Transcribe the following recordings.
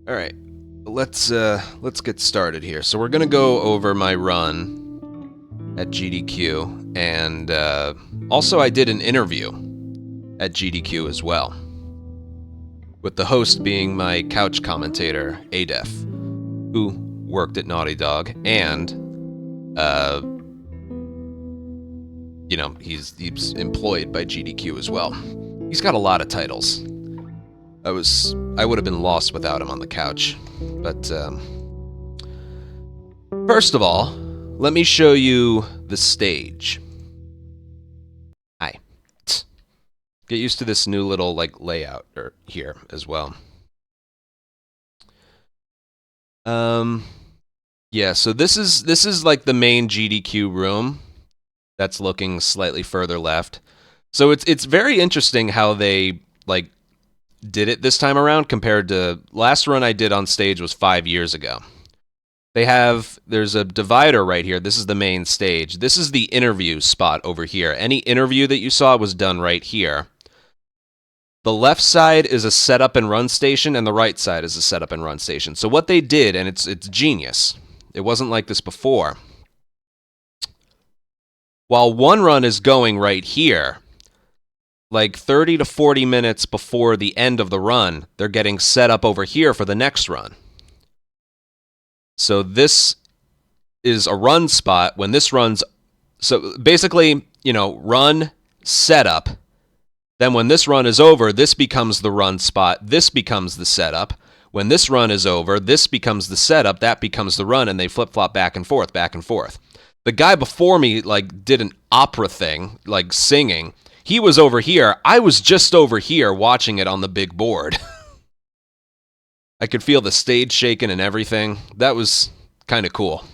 All right, let's get started here. So we're gonna go over my run at GDQ, and also I did an interview at GDQ as well, with the host being my couch commentator, Adef, who worked at Naughty Dog, and he's employed by GDQ as well. He's got a lot of titles. I would have been lost without him on the couch. But first of all, let me show you the stage. Hi. Get used to this new little layout here as well. Yeah, so this is like the main GDQ room that's looking slightly further left. So it's very interesting how they did it this time around compared to last run I did on stage was 5 years ago. There's a divider right here. This is the main stage. This is the interview spot over here. Any interview that you saw was done right here. The left side is a setup and run station, and the right side is a setup and run station. So what they did, and it's genius. It wasn't like this before. While one run is going right here, like 30 to 40 minutes before the end of the run, they're getting set up over here for the next run. So this is a run spot when this runs. So basically, run, setup. Then when this run is over, this becomes the run spot. This becomes the setup. When this run is over, this becomes the setup. That becomes the run, and they flip-flop back and forth, back and forth. The guy before me did an opera thing, singing. He was over here. I was just over here watching it on the big board. I could feel the stage shaking and everything. That was kind of cool.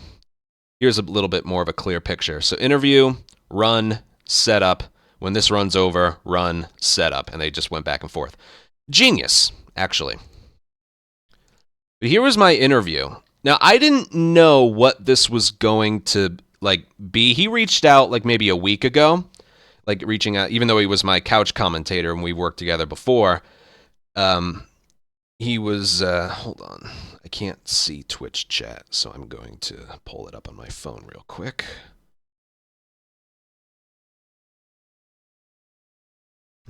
Here's a little bit more of a clear picture. So interview, run, setup. When this runs over, run, setup. And they just went back and forth. Genius, actually. But here was my interview. Now, I didn't know what this was going to be. He reached out maybe a week ago. Reaching out, even though he was my couch commentator and we worked together before. He was, hold on, I can't see Twitch chat, so I'm going to pull it up on my phone real quick.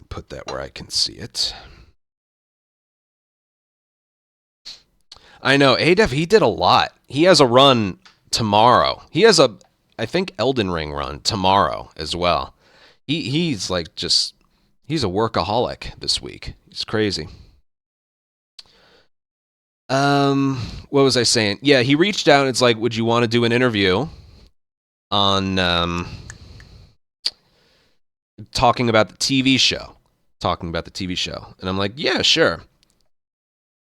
Put that where I can see it. I know, Adef, he did a lot. He has a run tomorrow. He has I think, Elden Ring run tomorrow as well. He's he's a workaholic this week. He's crazy. What was I saying? Yeah, he reached out and it's would you want to do an interview on talking about the TV show? And I'm like, yeah, sure.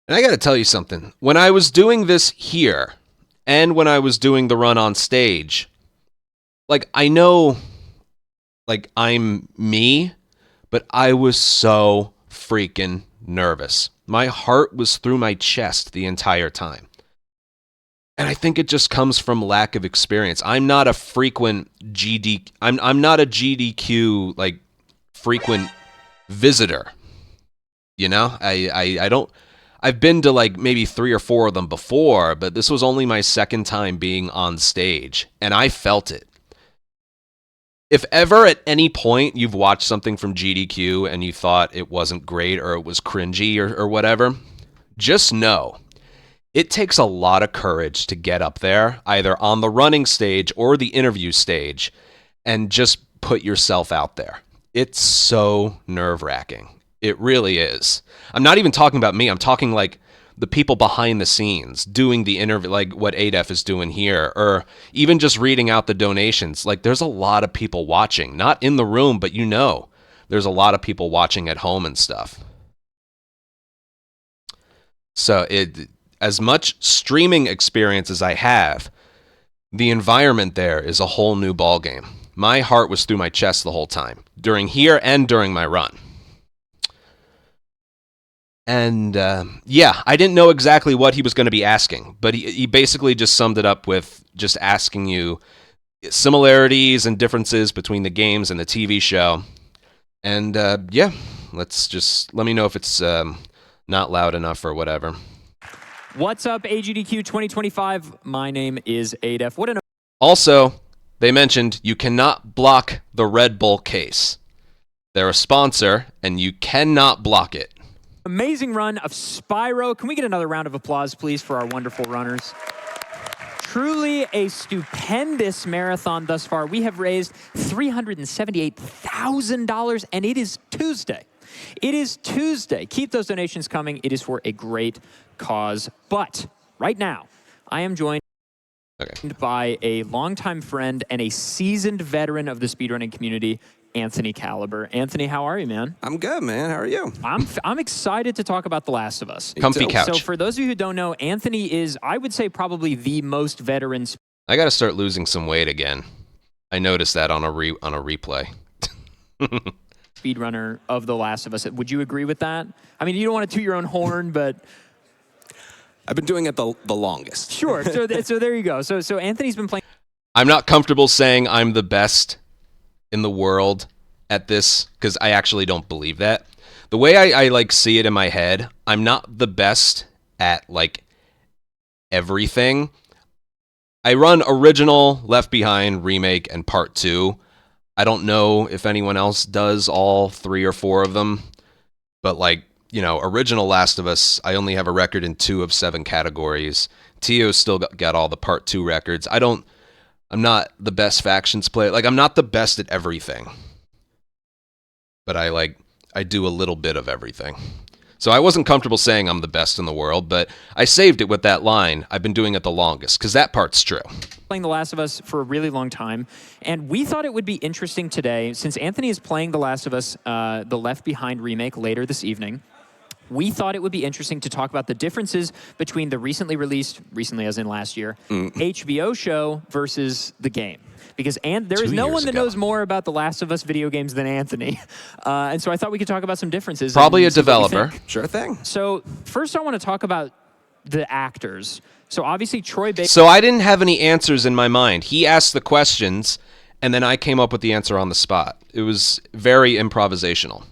And I got to tell you something. When I was doing this here and when I was doing the run on stage, I know I'm me, but I was so freaking nervous. My heart was through my chest the entire time. And I think it just comes from lack of experience. I'm not a frequent I'm not a GDQ frequent visitor. I don't. I've been to maybe 3 or 4 of them before, but this was only my second time being on stage, and I felt it. If ever at any point you've watched something from GDQ and you thought it wasn't great or it was cringy or whatever, just know it takes a lot of courage to get up there, either on the running stage or the interview stage, and just put yourself out there. It's so nerve-wracking. It really is. I'm not even talking about me. I'm talking the people behind the scenes doing the interview, what Adef is doing here, or even just reading out the donations. There's a lot of people watching, not in the room, but there's a lot of people watching at home and stuff. So as much streaming experience as I have, the environment there is a whole new ballgame. My heart was through my chest the whole time, during here and during my run. And yeah, I didn't know exactly what he was going to be asking, but he basically just summed it up with just asking you similarities and differences between the games and the TV show. And yeah, let me know if it's not loud enough or whatever. What's up, AGDQ 2025? My name is Adef. What an Also, they mentioned you cannot block the Red Bull case. They're a sponsor, and you cannot block it. amazing run of Spyro. Can we get another round of applause, please, for our wonderful runners? Truly a stupendous marathon thus far. We have raised $378,000, and it is Tuesday. It is Tuesday. Keep those donations coming. It is for a great cause. But right now, I am joined by a longtime friend and a seasoned veteran of the speedrunning community, AnthonyCaliber. Anthony, how are you, man? I'm good, man. How are you? I'm excited to talk about The Last of Us. Comfy couch. So for those of you who don't know, Anthony is, I would say, probably the most veteran. I got to start losing some weight again. I noticed that on a replay. Speedrunner of The Last of Us. Would you agree with that? I mean, you don't want to toot your own horn, but I've been doing it the longest. sure. So there you go. So Anthony's been playing. I'm not comfortable saying I'm the best in the world at this because I actually don't believe that. The way I like see it in my head, I'm not the best at like everything. I run original, Left Behind, remake, and part 2. I don't know if anyone else does all 3 or 4 of them, but like, you know, original Last of Us, I only have a record in 2 of 7 categories. Tio's still got all the part 2 records. I'm not the best factions player. Like, I'm not the best at everything, but I do a little bit of everything. So I wasn't comfortable saying I'm the best in the world, but I saved it with that line. I've been doing it the longest, because that part's true. Playing The Last of Us for a really long time, and we thought it would be interesting today, since Anthony is playing The Last of Us, the Left Behind remake later this evening. We thought it would be interesting to talk about the differences between the recently as in last year, HBO show versus the game. Because there is no one that knows more about The Last of Us video games than Anthony. And so I thought we could talk about some differences. Probably a developer. Sure thing. So first I want to talk about the actors. So obviously Troy Baker. So I didn't have any answers in my mind. He asked the questions, and then I came up with the answer on the spot. It was very improvisational.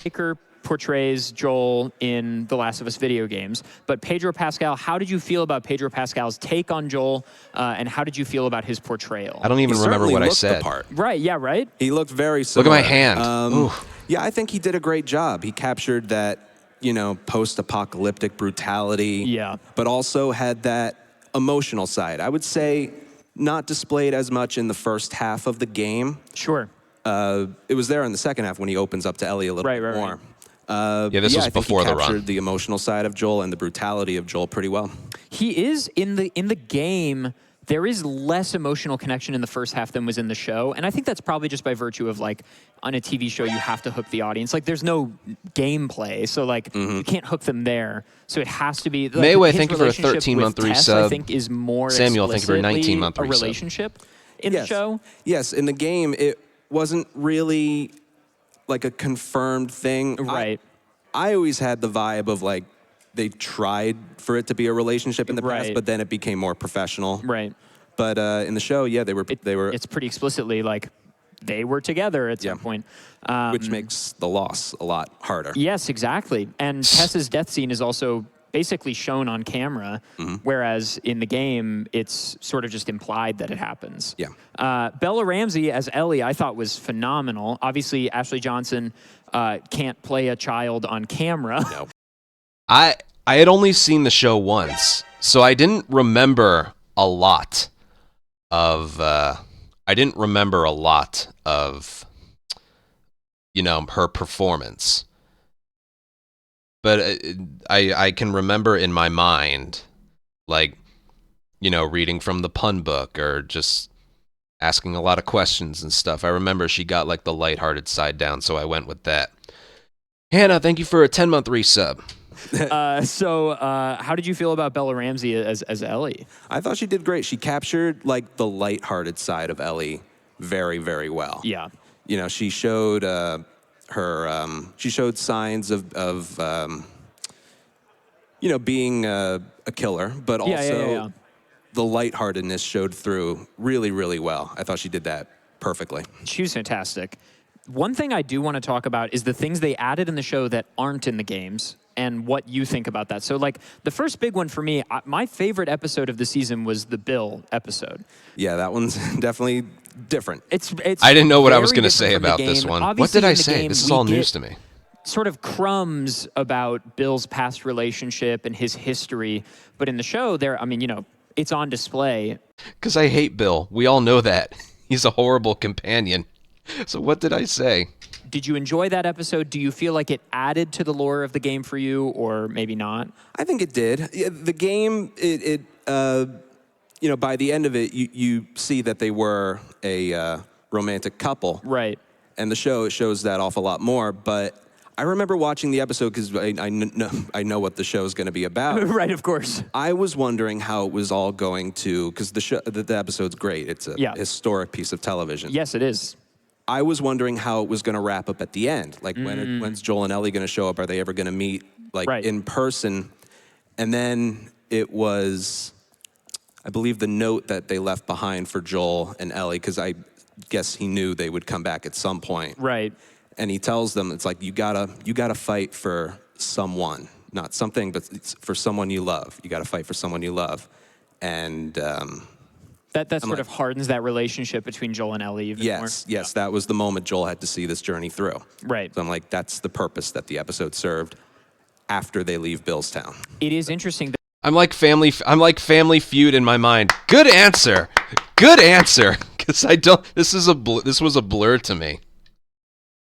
Baker portrays Joel in The Last of Us video games. But Pedro Pascal, how did you feel about Pedro Pascal's take on Joel, and how did you feel about his portrayal? I don't even remember what I said. The part. Right, yeah, right? He looked very similar. Look at my hand. Yeah, I think he did a great job. He captured that, you know, post-apocalyptic brutality, Yeah. but also had that emotional side. I would say not displayed as much in the first half of the game. Sure. It was there in the second half when he opens up to Ellie a little bit more. Right. Yeah, this was I think before he the run. captured the emotional side of Joel and the brutality of Joel pretty well. He is in the game. There is less emotional connection in the first half than was in the show, and I think that's probably just by virtue of like on a TV show you have to hook the audience. Like there's no gameplay, so like you can't hook them there. So it has to be. Like, Mayway, his thank you for a relationship 13-month with Tess, resub. I think is more Samuel, thank you for a explicitly 19-month a resub. relationship in the show. Yes, in the game it wasn't really like a confirmed thing. Right. I always had the vibe of like they tried for it to be a relationship in the past, Right. but then it became more professional. Right. But in the show, yeah, they were. It's pretty explicitly like they were together at some point. Which makes the loss a lot harder. Yes, exactly. And Tess's death scene is also basically shown on camera, whereas in the game, it's sort of just implied that it happens. Yeah. Bella Ramsey as Ellie, I thought was phenomenal. Obviously, Ashley Johnson can't play a child on camera. No. I had only seen the show once, so I didn't remember a lot of you know, her performance. But I can remember in my mind, like, you know, reading from the pun book or just asking a lot of questions and stuff. I remember she got like the lighthearted side down, so I went with that. Hannah, thank you for a 10-month resub. So how did you feel about Bella Ramsey as Ellie? I thought she did great. She captured like the lighthearted side of Ellie very, very well. Yeah. You know, she showed she showed signs of you know, being a killer, but also the lightheartedness showed through really, really well. I thought she did that perfectly. She was fantastic. One thing I do want to talk about is the things they added in the show that aren't in the games. and what you think about that. So, like, the first big one for me, my favorite episode of the season was the Bill episode. Yeah, that one's definitely different. It's I didn't know what I was going to say about this one. Obviously, what did I in the say? game, This is we all get news to me. sort of crumbs about Bill's past relationship and his history, but in the show, I mean, you know, it's on display. Because I hate Bill. We all know that. He's a horrible companion. So what did I say? Did you enjoy that episode? Do you feel like it added to the lore of the game for you, or maybe not? I think it did. Yeah, the game, you know, by the end of it, you see that they were a romantic couple. Right. And the show shows that off a lot more. But I remember watching the episode because I know what the show is going to be about. Right, of course. I was wondering how it was all going to, because the episode's great. It's a historic piece of television. Yes, it is. I was wondering how it was going to wrap up at the end. Like, when's Joel and Ellie going to show up? Are they ever going to meet, like, in person? And then it was, I believe, the note that they left behind for Joel and Ellie, because I guess he knew they would come back at some point. Right. And he tells them, it's like, you gotta fight for someone, not something, but it's for someone you love. You gotta fight for someone you love. And that sort of hardens that relationship between Joel and Ellie even more. Yes, that was the moment Joel had to see this journey through. Right. So I'm like, that's the purpose that the episode served after they leave Bill's town. It is interesting. I'm like Family Feud in my mind. Good answer. Good answer. Because this was a blur to me.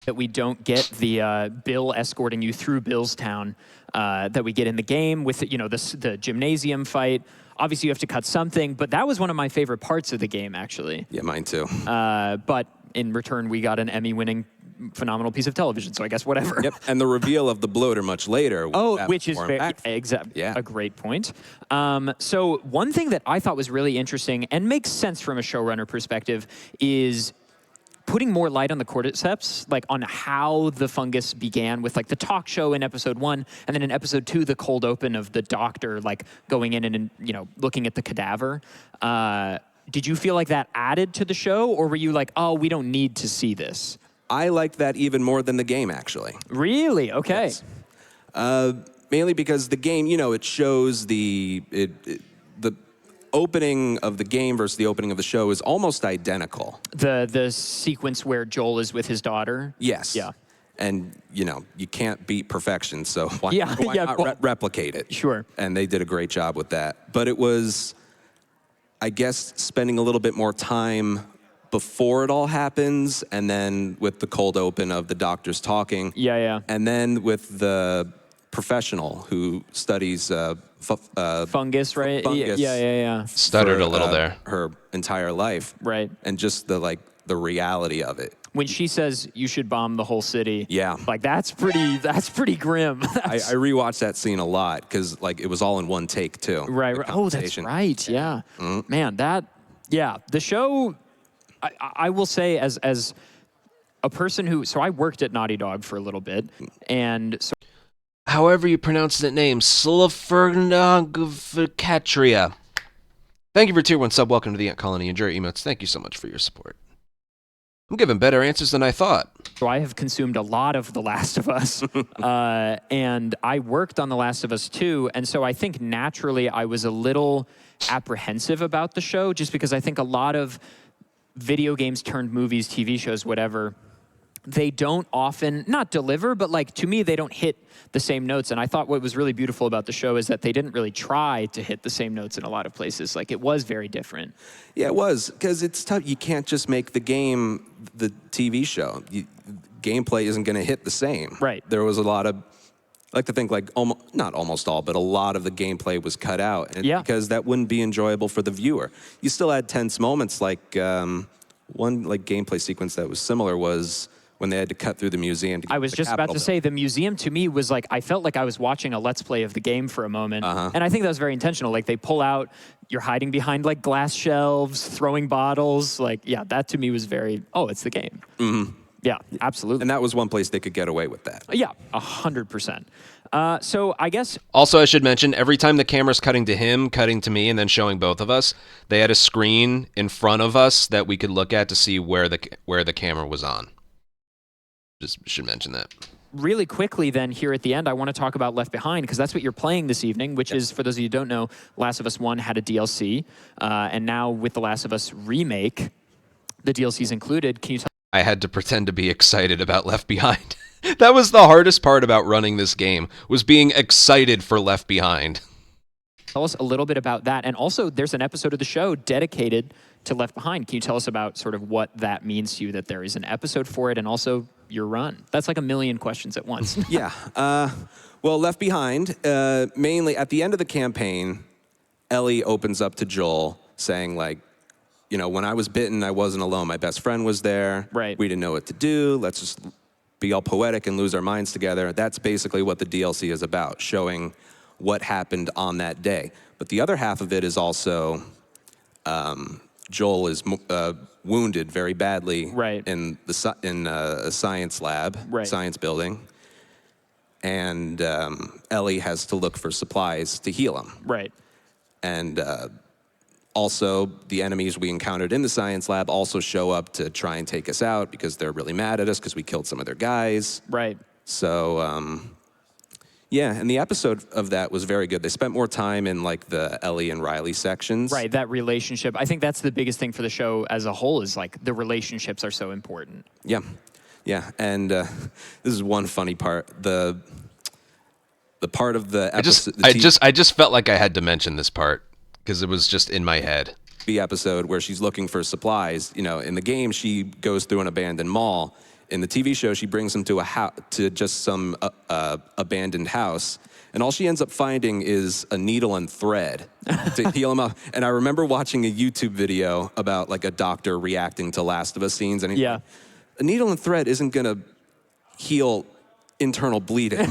That we don't get the Bill escorting you through Bill's town that we get in the game with, you know, the gymnasium fight. Obviously, you have to cut something, but that was one of my favorite parts of the game, actually. Yeah, mine too. But in return, we got an Emmy-winning phenomenal piece of television, so I guess whatever. Yep, and the reveal of the bloater much later. Which is a great point. So one thing that I thought was really interesting and makes sense from a showrunner perspective is putting more light on the cordyceps, like on how the fungus began with like the talk show in episode 1, and then in episode 2, the cold open of the doctor like going in and, you know, looking at the cadaver. Did you feel like that added to the show, or were you like, oh, we don't need to see this? I liked that even more than the game, actually. Really? Okay. Yes. Mainly because the game, you know, it shows the opening of the game versus the opening of the show is almost identical. The sequence where Joel is with his daughter? Yes. Yeah. And, you know, you can't beat perfection, so why not replicate it? Sure. And they did a great job with that. But it was, I guess, spending a little bit more time before it all happens, and then with the cold open of the doctors talking. Yeah. And then with the professional who studies fungus, right? Fungus. Yeah. Stuttered a little there. Her entire life. Right. And just the reality of it. When she says you should bomb the whole city. Yeah. Like that's pretty grim. I rewatched that scene a lot because like it was all in one take too. Right. Oh, that's right. Yeah. Mm-hmm. Man, the show, I will say as a person so I worked at Naughty Dog for a little bit, and so however you pronounce that name, Slafernagvatria. Thank you for Tier 1 sub. Welcome to the Ant Colony. Enjoy your emotes. Thank you so much for your support. I'm giving better answers than I thought. So I have consumed a lot of The Last of Us, and I worked on The Last of Us 2, and so I think naturally I was a little apprehensive about the show, just because I think a lot of video games turned movies, TV shows, whatever, they don't often, not deliver, but like to me, they don't hit the same notes. And I thought what was really beautiful about the show is that they didn't really try to hit the same notes in a lot of places. Like it was very different. Yeah, it was, because it's tough. You can't just make the game the TV show. Gameplay isn't going to hit the same. Right. There was a lot of, I like to think like, not almost all, but a lot of the gameplay was cut out. And because that wouldn't be enjoyable for the viewer. You still had tense moments, like one like gameplay sequence that was similar was when they had to cut through the museum. I was just about to say, the museum to me was like, I felt like I was watching a Let's Play of the game for a moment. And I think that was very intentional. Like they pull out, you're hiding behind like glass shelves, throwing bottles. Like, yeah, that to me was very, it's the game. Mm-hmm. Yeah, absolutely. And that was one place they could get away with that. Yeah, 100%. So I guess... Also, I should mention, every time the camera's cutting to him, cutting to me, and then showing both of us, they had a screen in front of us that we could look at to see where the camera was on. Just should mention that. really quickly then here at the end, I want to talk about Left Behind because that's what you're playing this evening, which is, for those of you who don't know, Last of Us 1 had a DLC. And now with The Last of Us Remake, the DLC's included. Can you tell I had to pretend to be excited about Left Behind. That was the hardest part about running this game, was being excited for Left Behind. Tell us a little bit about that. And also, there's an episode of the show dedicated to Left Behind. Can you tell us about sort of what that means to you, that there is an episode for it and also your run? That's like a million questions at once. Yeah. Well, Left Behind, mainly at the end of the campaign, Ellie opens up to Joel saying, like, you know, when I was bitten, I wasn't alone. My best friend was there. Right. We didn't know what to do. Let's just be all poetic and lose our minds together. That's basically what the DLC is about, showing what happened on that day. But the other half of it is also Joel is wounded very badly in a science lab, science building, and Ellie has to look for supplies to heal him. Right. And also, the enemies we encountered in the science lab also show up to try and take us out because they're really mad at us because we killed some of their guys. Right. So, yeah, and the episode of that was very good. They spent more time in, like, the Ellie and Riley sections. Right, that relationship. I think that's the biggest thing for the show as a whole, is, like, the relationships are so important. Yeah, yeah, and this is one funny part. The part of the episode... I just felt like I had to mention this part, because it was just in my head. The episode where she's looking for supplies. You know, in the game, she goes through an abandoned mall. In the TV show, she brings him to just some abandoned house, and all she ends up finding is a needle and thread to heal him up. And I remember watching a YouTube video about, like, a doctor reacting to Last of Us scenes, and he's like, a needle and thread isn't gonna heal internal bleeding.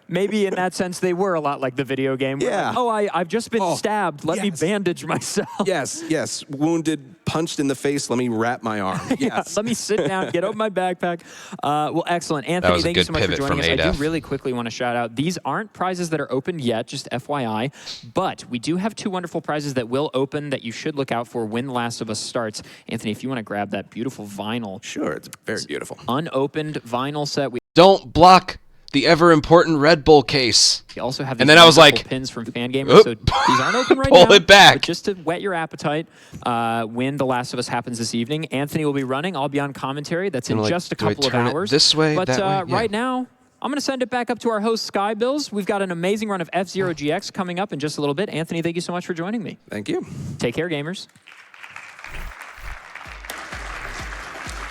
Maybe in that sense they were a lot like the video game. Yeah. Like, oh, I've just been stabbed. Let me bandage myself. Yes. Wounded, punched in the face. Let me wrap my arm. Yes. Let me sit down, get out my backpack. Well, excellent. Anthony, thank you so much for joining us. I do really quickly want to shout out, these aren't prizes that are opened yet, just FYI, but we do have two wonderful prizes that will open that you should look out for when Last of Us starts. Anthony, if you want to grab that beautiful vinyl. Sure, it's very beautiful. Unopened vinyl set. Don't block the ever-important Red Bull case. We also have these wonderful pins from Fangamer, so these aren't open right now. Pull it back. But just to whet your appetite, when The Last of Us happens this evening, Anthony will be running. I'll be on commentary. That's in just a couple of hours. This way, but that way? Yeah. Right now, I'm going to send it back up to our host, Sky Bills. We've got an amazing run of F-Zero GX coming up in just a little bit. Anthony, thank you so much for joining me. Thank you. Take care, gamers.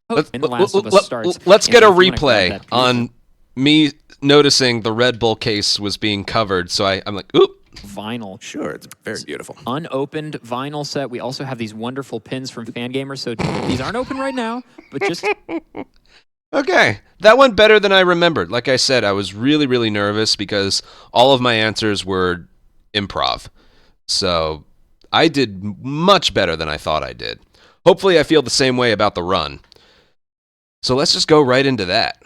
Let's get a replay on me noticing the Red Bull case was being covered. So I'm like, oop. Vinyl. Sure, it's very beautiful. Unopened vinyl set. We also have these wonderful pins from Fangamer. So these aren't open right now, but just... Okay, that went better than I remembered. Like I said, I was really, really nervous because all of my answers were improv. So I did much better than I thought I did. Hopefully I feel the same way about the run. So let's just go right into that.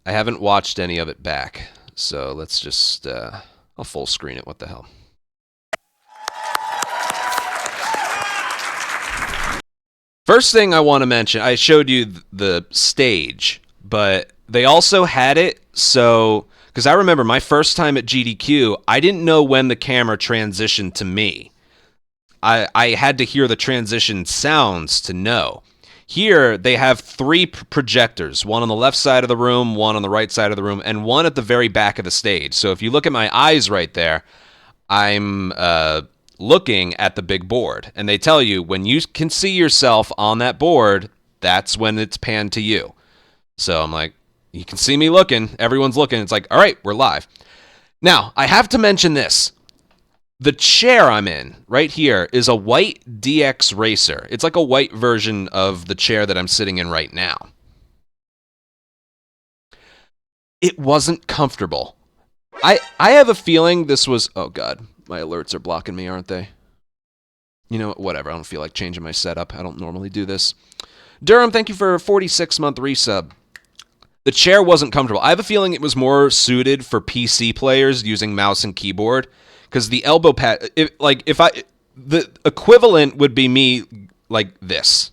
I haven't watched any of it back, so let's just, I'll full screen it, what the hell. First thing I want to mention, I showed you the stage, but they also had it, so, because I remember my first time at GDQ, I didn't know when the camera transitioned to me. I had to hear the transition sounds to know. Here, they have three projectors, one on the left side of the room, one on the right side of the room, and one at the very back of the stage. So if you look at my eyes right there, I'm looking at the big board. And they tell you, when you can see yourself on that board, that's when it's panned to you. So I'm like, you can see me looking. Everyone's looking. It's like, all right, we're live. Now, I have to mention this. The chair I'm in right here is a white DX Racer. It's like a white version of the chair that I'm sitting in right now. It wasn't comfortable. I have a feeling this was... Oh, God. My alerts are blocking me, aren't they? You know, whatever. I don't feel like changing my setup. I don't normally do this. Durham, thank you for a 46-month resub. The chair wasn't comfortable. I have a feeling it was more suited for PC players using mouse and keyboard. Because the elbow pad, the equivalent would be me like this.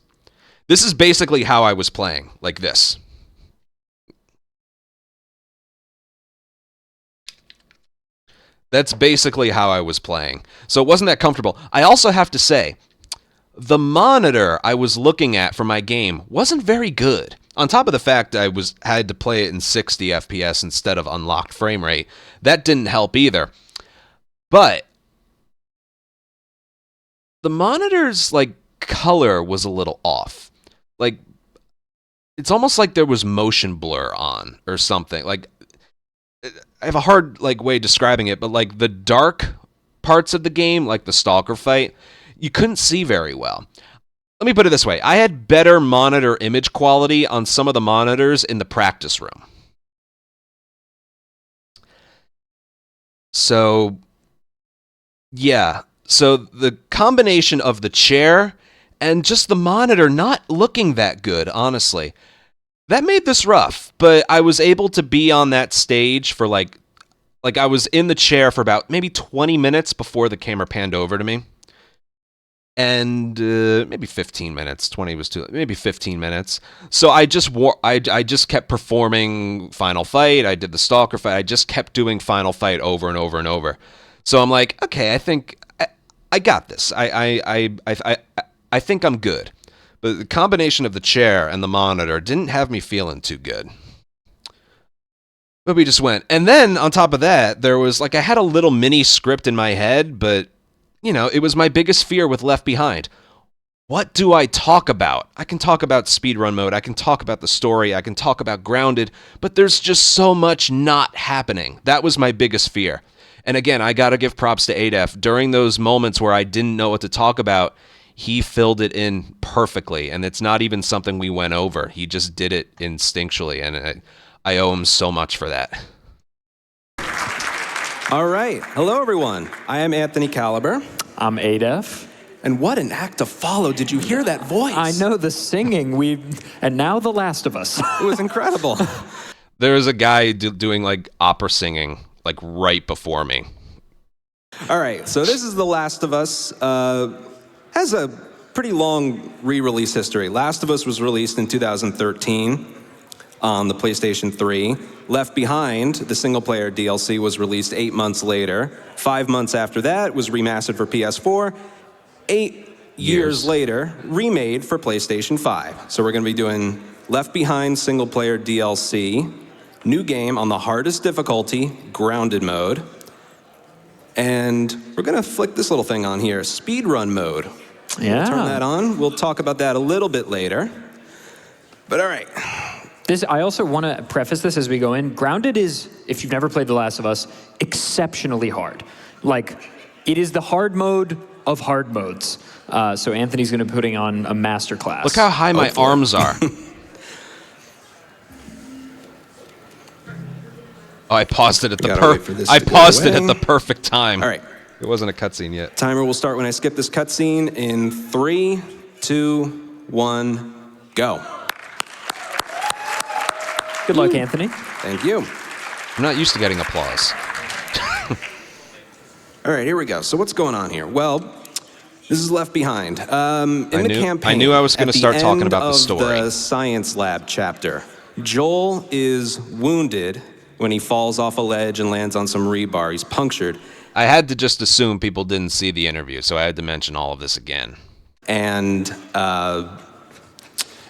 This is basically how I was playing, like this. That's basically how I was playing. So it wasn't that comfortable. I also have to say, the monitor I was looking at for my game wasn't very good. On top of the fact I had to play it in 60 FPS instead of unlocked frame rate, that didn't help either. But the monitor's like color was a little off. Like it's almost like there was motion blur on or something. Like I have a hard way describing it, but like the dark parts of the game, like the Stalker fight, you couldn't see very well. Let me put it this way. I had better monitor image quality on some of the monitors in the practice room. So, yeah. So the combination of the chair and just the monitor not looking that good, honestly, that made this rough. But I was able to be on that stage for like I was in the chair for about maybe 20 minutes before the camera panned over to me. And maybe 15 minutes. 20 was too. Maybe 15 minutes. So I just kept performing Final Fight. I did the Stalker fight. I just kept doing Final Fight over and over and over. So I'm like, okay, I think I got this. I think I'm good. But the combination of the chair and the monitor didn't have me feeling too good. But we just went. And then on top of that, there was I had a little mini script in my head, but it was my biggest fear with Left Behind. What do I talk about? I can talk about speedrun mode. I can talk about the story. I can talk about Grounded. But there's just so much not happening. That was my biggest fear. And again, I got to give props to Adef. During those moments where I didn't know what to talk about, he filled it in perfectly. And it's not even something we went over. He just did it instinctually. And I owe him so much for that. All right. Hello, everyone. I am AnthonyCaliber. I'm Adef. And what an act to follow. Did you hear that voice? I know, the singing. And now The Last of Us. It was incredible. There was a guy doing opera singing right before me. All right. So this is The Last of Us. Has a pretty long re-release history. Last of Us was released in 2013. On the PlayStation 3. Left Behind, the single-player DLC, was released 8 months later. 5 months after that, it was remastered for PS4. 8 years later, remade for PlayStation 5. So we're going to be doing Left Behind single-player DLC, new game on the hardest difficulty, Grounded mode. And we're going to flick this little thing on here, Speedrun mode. Yeah. We'll turn that on. We'll talk about that a little bit later. But all right. I also want to preface this as we go in. Grounded is, if you've never played The Last of Us, exceptionally hard. It is the hard mode of hard modes. So Anthony's going to be putting on a master class. Look how high my arms are. Oh, I paused it at the perfect time. All right. It wasn't a cutscene yet. Timer will start when I skip this cutscene in 3, 2, 1, go. Good luck, Anthony. Thank you. I'm not used to getting applause. All right, here we go. So what's going on here? Well, this is Left Behind. Campaign, I knew I was going to start talking about the story. The science lab chapter, Joel is wounded when he falls off a ledge and lands on some rebar. He's punctured. I had to just assume people didn't see the interview, so I had to mention all of this again. And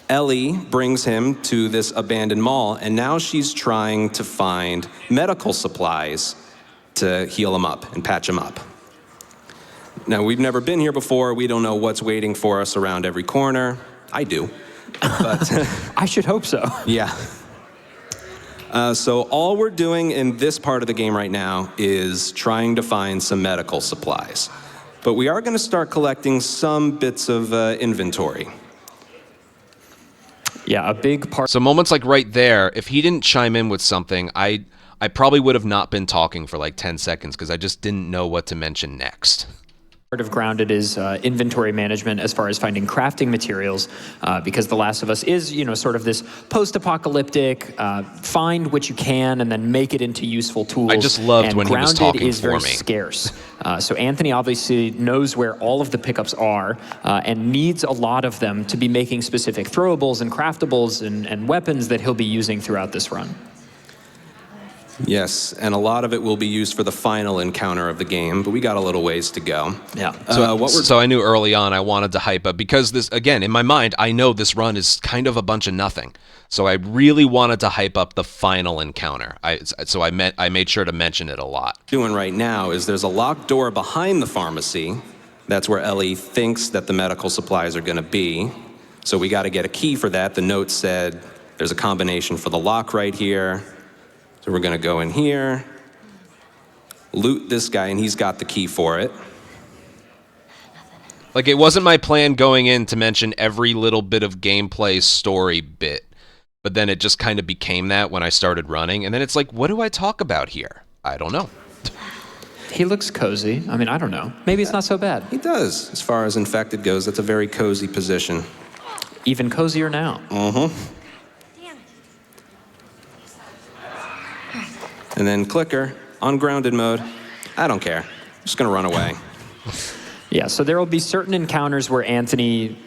Ellie brings him to this abandoned mall, and now she's trying to find medical supplies to heal him up and patch him up. Now, we've never been here before. We don't know what's waiting for us around every corner. I do. But I should hope so. Yeah. So all we're doing in this part of the game right now is trying to find some medical supplies. But we are going to start collecting some bits of inventory. Yeah, a big part. So moments right there, if he didn't chime in with something, I probably would have not been talking for 10 seconds because I just didn't know what to mention next. Part of Grounded is inventory management as far as finding crafting materials, because The Last of Us is, sort of this post-apocalyptic, find what you can and then make it into useful tools. I just loved when he was talking Grounded is for very me. Scarce. So Anthony obviously knows where all of the pickups are and needs a lot of them to be making specific throwables and craftables and weapons that he'll be using throughout this run. Yes, and a lot of it will be used for the final encounter of the game, but we got a little ways to go. Yeah. So I knew early on I wanted to hype up, because this, again, in my mind, I know this run is kind of a bunch of nothing. So I really wanted to hype up the final encounter. I made sure to mention it a lot. Doing right now is there's a locked door behind the pharmacy. That's where Ellie thinks that the medical supplies are going to be. So we got to get a key for that. The note said there's a combination for the lock right here. So we're going to go in here, loot this guy, and he's got the key for it. Like, it wasn't my plan going in to mention every little bit of gameplay story bit, but then it just kind of became that when I started running, and then it's like, what do I talk about here? I don't know. He looks cozy. I mean, I don't know. Maybe it's not so bad. He does. As far as infected goes, that's a very cozy position. Even cozier now. Mm-hmm. And then clicker, on grounded mode. I don't care. I'm just going to run away. Yeah, so there will be certain encounters where Anthony,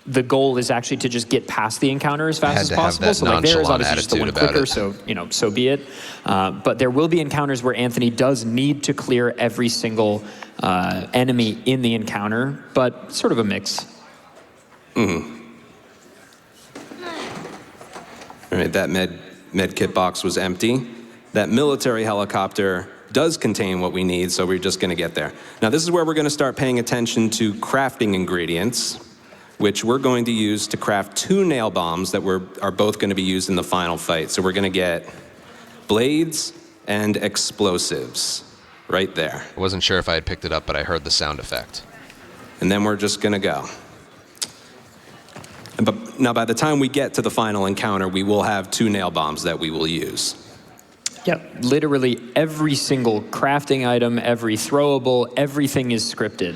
the goal is actually to just get past the encounter as fast as possible. So like there is obviously just the one clicker, so so be it. But there will be encounters where Anthony does need to clear every single enemy in the encounter, but sort of a mix. Mm-hmm. All right, that med kit box was empty. That military helicopter does contain what we need, so we're just going to get there. Now, this is where we're going to start paying attention to crafting ingredients, which we're going to use to craft 2 nail bombs that are both going to be used in the final fight. So we're going to get blades and explosives right there. I wasn't sure if I had picked it up, but I heard the sound effect. And then we're just going to go. But now, by the time we get to the final encounter, we will have 2 nail bombs that we will use. Yep, literally every single crafting item, every throwable, everything is scripted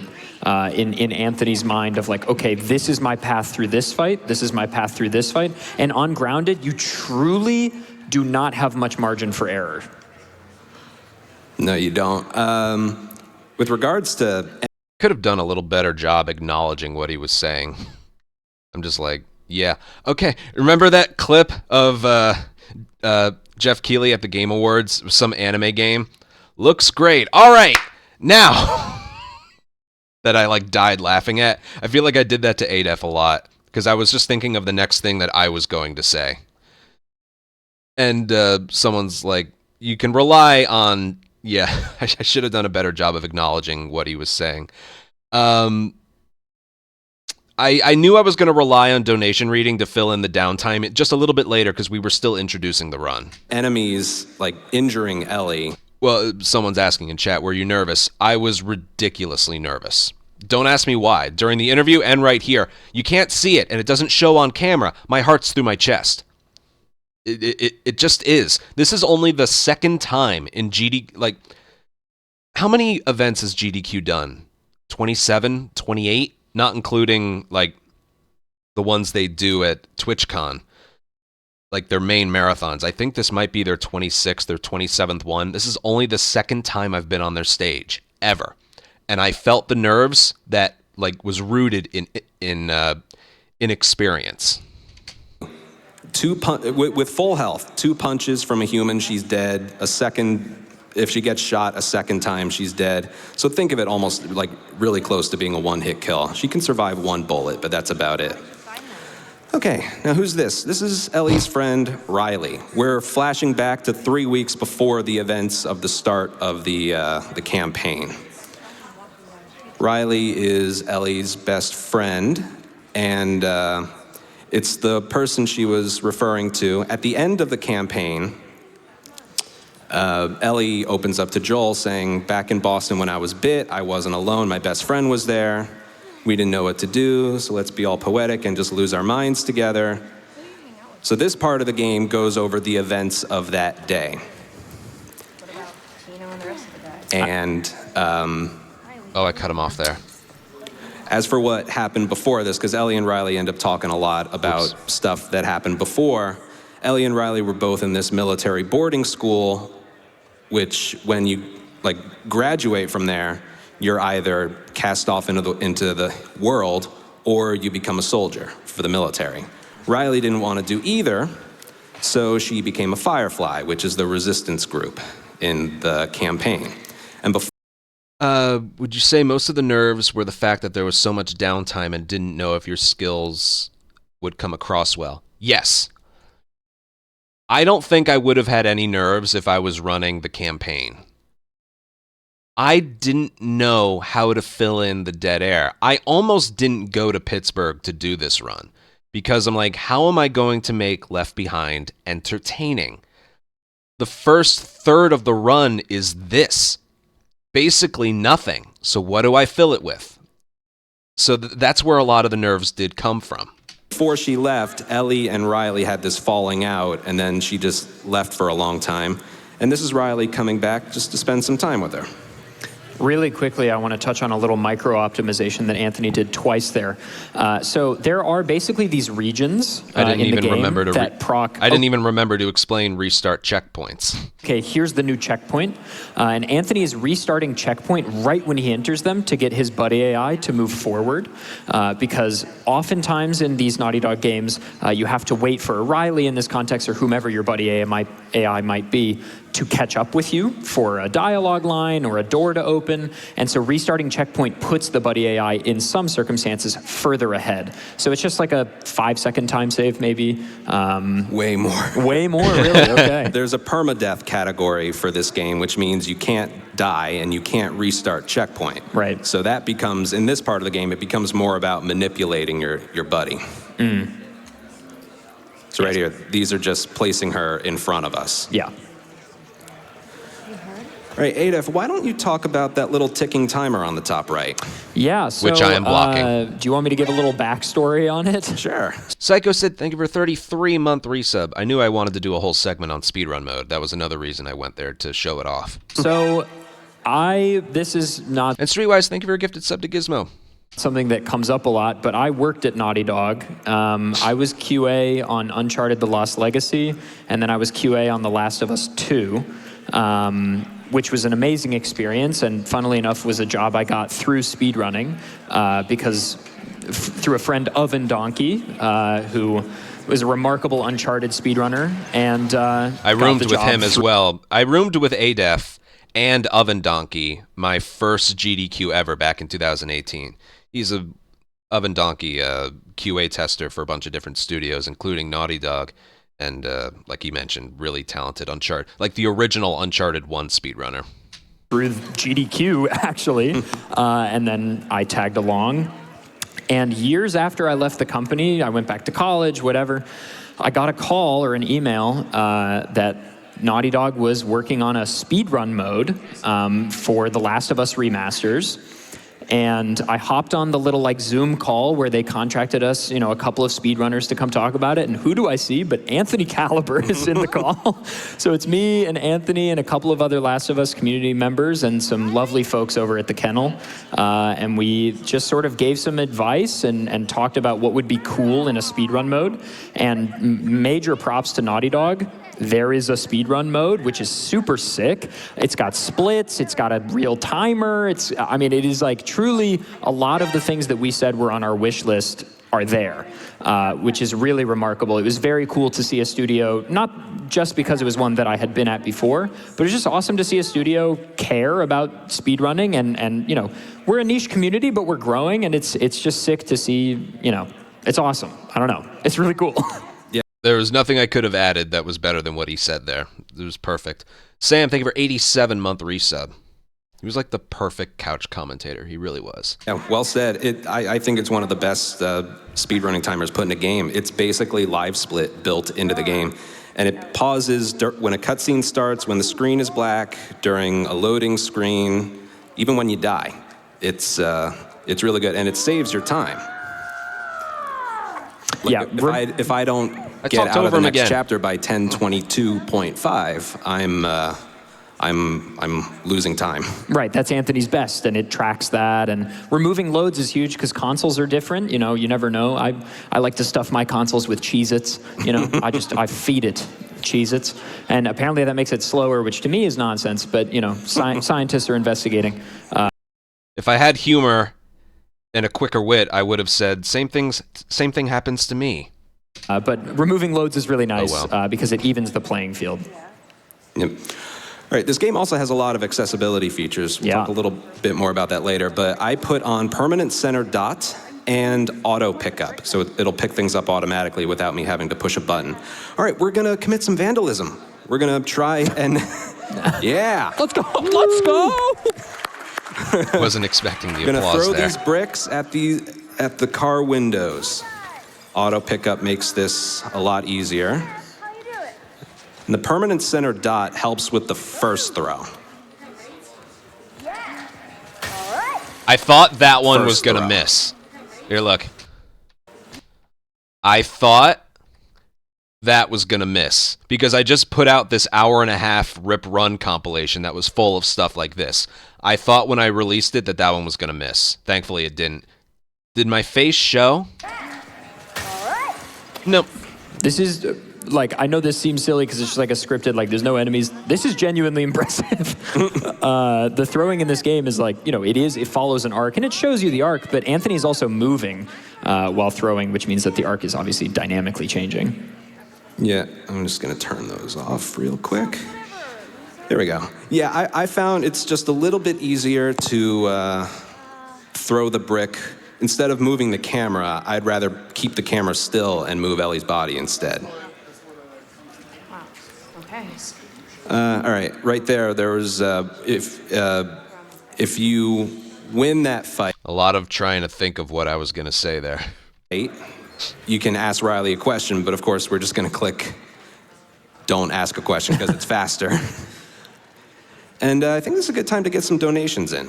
in Anthony's mind of like, okay, this is my path through this fight, this is my path through this fight. And on Grounded, you truly do not have much margin for error. No, you don't. With regards to... Could have done a little better job acknowledging what he was saying. I'm just like, yeah. Okay, remember that clip of Jeff Keighley at the Game Awards, some anime game? Looks great. All right, now that I like died laughing at, I feel like I did that to ADEF a lot because I was just thinking of the next thing that I was going to say. And someone's like, you can rely on, yeah, I should have done a better job of acknowledging what he was saying. I knew I was going to rely on donation reading to fill in the downtime just a little bit later because we were still introducing the run. Enemies, like, injuring Ellie. Well, someone's asking in chat, were you nervous? I was ridiculously nervous. Don't ask me why. During the interview and right here, you can't see it and it doesn't show on camera. My heart's through my chest. It just is. This is only the second time in GD... Like, how many events has GDQ done? 27? 28? Not including, like, the ones they do at TwitchCon. Like, their main marathons. I think this might be their 26th or 27th one. This is only the second time I've been on their stage, ever. And I felt the nerves that, like, was rooted in experience. With full health, 2 punches from a human, she's dead. A second... If she gets shot a second time, she's dead. So think of it almost like really close to being a one-hit kill. She can survive 1 bullet, but that's about it. Okay, now who's this? This is Ellie's friend, Riley. We're flashing back to 3 weeks before the events of the start of the campaign. Riley is Ellie's best friend, and it's the person she was referring to. At the end of the campaign, Ellie opens up to Joel saying, back in Boston when I was bit, I wasn't alone, my best friend was there. We didn't know what to do, so let's be all poetic and just lose our minds together. So this part of the game goes over the events of that day. What about Tino and the rest of the guys? And, oh, I cut him off there. As for what happened before this, because Ellie and Riley end up talking a lot about stuff that happened before, Ellie and Riley were both in this military boarding school, which when you like graduate from there, you're either cast off into the world or you become a soldier for the military. Riley didn't want to do either, So she became a Firefly, which is the resistance group in the campaign. And before would you say most of the nerves were the fact that there was so much downtime and didn't know if your skills would come across well? Yes. I don't think I would have had any nerves if I was running the campaign. I didn't know how to fill in the dead air. I almost didn't go to Pittsburgh to do this run because I'm like, how am I going to make Left Behind entertaining? The first third of the run is this. Basically nothing. So what do I fill it with? So that's where a lot of the nerves did come from. Before she left, Ellie and Riley had this falling out, and then she just left for a long time. And this is Riley coming back just to spend some time with her. Really quickly, I want to touch on a little micro optimization that Anthony did twice there. So there are basically these regions I didn't in even the game remember to that proc. I didn't even remember to explain restart checkpoints. Okay, here's the new checkpoint. And Anthony is restarting checkpoint right when he enters them to get his buddy AI to move forward. Because oftentimes in these Naughty Dog games, you have to wait for a Riley in this context or whomever your buddy AI might be to catch up with you for a dialogue line or a door to open. And so restarting checkpoint puts the buddy AI in some circumstances further ahead. So it's just like a 5-second time save maybe. Way more. Way more, really, okay. There's a permadeath category for this game, which means you can't die and you can't restart checkpoint. Right. So that becomes, in this part of the game, it becomes more about manipulating your buddy. So right here, these are just placing her in front of us. Yeah. All right, Adef, why don't you talk about that little ticking timer on the top right? Yeah, so, Which I am blocking. Do you want me to give a little backstory on it? Sure. Psycho said, thank you for 33-month resub. I knew I wanted to do a whole segment on speedrun mode. That was another reason I went there to show it off. So this is not And Streetwise, thank you for a gifted sub to Gizmo. something that comes up a lot, but I worked at Naughty Dog. I was QA on Uncharted: The Lost Legacy, and then I was QA on The Last of Us 2. Which was an amazing experience, and funnily enough was a job I got through speedrunning because through a friend, Oven Donkey, who was a remarkable Uncharted speedrunner, and I roomed with him as well. I roomed with Adef and Oven Donkey, my first GDQ ever back in 2018. He's a Oven Donkey QA tester for a bunch of different studios, including Naughty Dog. And like you mentioned, really talented Uncharted, like the original Uncharted 1 speedrunner. Through GDQ, actually, and then I tagged along. And years after I left the company, I went back to college, whatever, I got a call or an email that Naughty Dog was working on a speedrun mode for The Last of Us remasters. And I hopped on the little like Zoom call where they contracted us, a couple of speedrunners to come talk about it. And who do I see but AnthonyCaliber is in the call. So it's me and Anthony and a couple of other Last of Us community members and some lovely folks over at the Kennel. And we just sort of gave some advice and talked about what would be cool in a speedrun mode. And major props to Naughty Dog. There is a speedrun mode, which is super sick. It's got splits, it's got a real timer. It is like truly a lot of the things that we said were on our wish list are there, which is really remarkable. It was very cool to see a studio, not just because it was one that I had been at before, but it's just awesome to see a studio care about speedrunning and we're a niche community, but we're growing and it's just sick to see, it's awesome. I don't know. It's really cool. There was nothing I could have added that was better than what he said there. It was perfect. Sam, thank you for 87-month resub. He was like the perfect couch commentator. He really was. Yeah, well said. I think it's one of the best speedrunning timers put in a game. It's basically live split built into the game. And it pauses when a cutscene starts, when the screen is black, during a loading screen, even when you die. It's really good, and it saves your time. Like if I don't get out of the next chapter by 10:22.5, I'm losing time. Right, that's Anthony's best, and it tracks that. And removing loads is huge because consoles are different. You never know. I like to stuff my consoles with Cheez-Its. I feed it Cheez-Its, and apparently that makes it slower, which to me is nonsense. But scientists are investigating. If I had humor and a quicker wit, I would have said same thing happens to me. But removing loads is really nice well. because it evens the playing field. Yep. All right, this game also has a lot of accessibility features. We'll talk a little bit more about that later, but I put on permanent center dot and auto pickup, so it'll pick things up automatically without me having to push a button. All right, we're gonna commit some vandalism. We're gonna try and, yeah. Let's go, let's go! Wasn't expecting the We're gonna applause throw there. these bricks at the car windows. Auto pickup makes this a lot easier. And the permanent center dot helps with the first throw. I thought that one was First going to throw. miss. Here, look. I thought that was going to miss because I just put out this hour-and-a-half rip run compilation that was full of stuff like this. I thought when I released it that that one was going to miss. Thankfully, it didn't. Did my face show? Nope. This is, like, I know this seems silly because it's just like a scripted, like, there's no enemies. This is genuinely impressive. The throwing in this game is like, you know, it follows an arc, and it shows you the arc, but Anthony's also moving while throwing, which means that the arc is obviously dynamically changing. Yeah, I'm just gonna turn those off real quick. There we go. Yeah, I found it's just a little bit easier to throw the brick. Instead of moving the camera, I'd rather keep the camera still and move Ellie's body instead. Wow. Okay. All right, right there was, if you win that fight, A lot of trying to think of what I was going to say there. you can ask Riley a question, but of course we're just gonna click don't ask a question because it's faster. And I think this is a good time to get some donations in.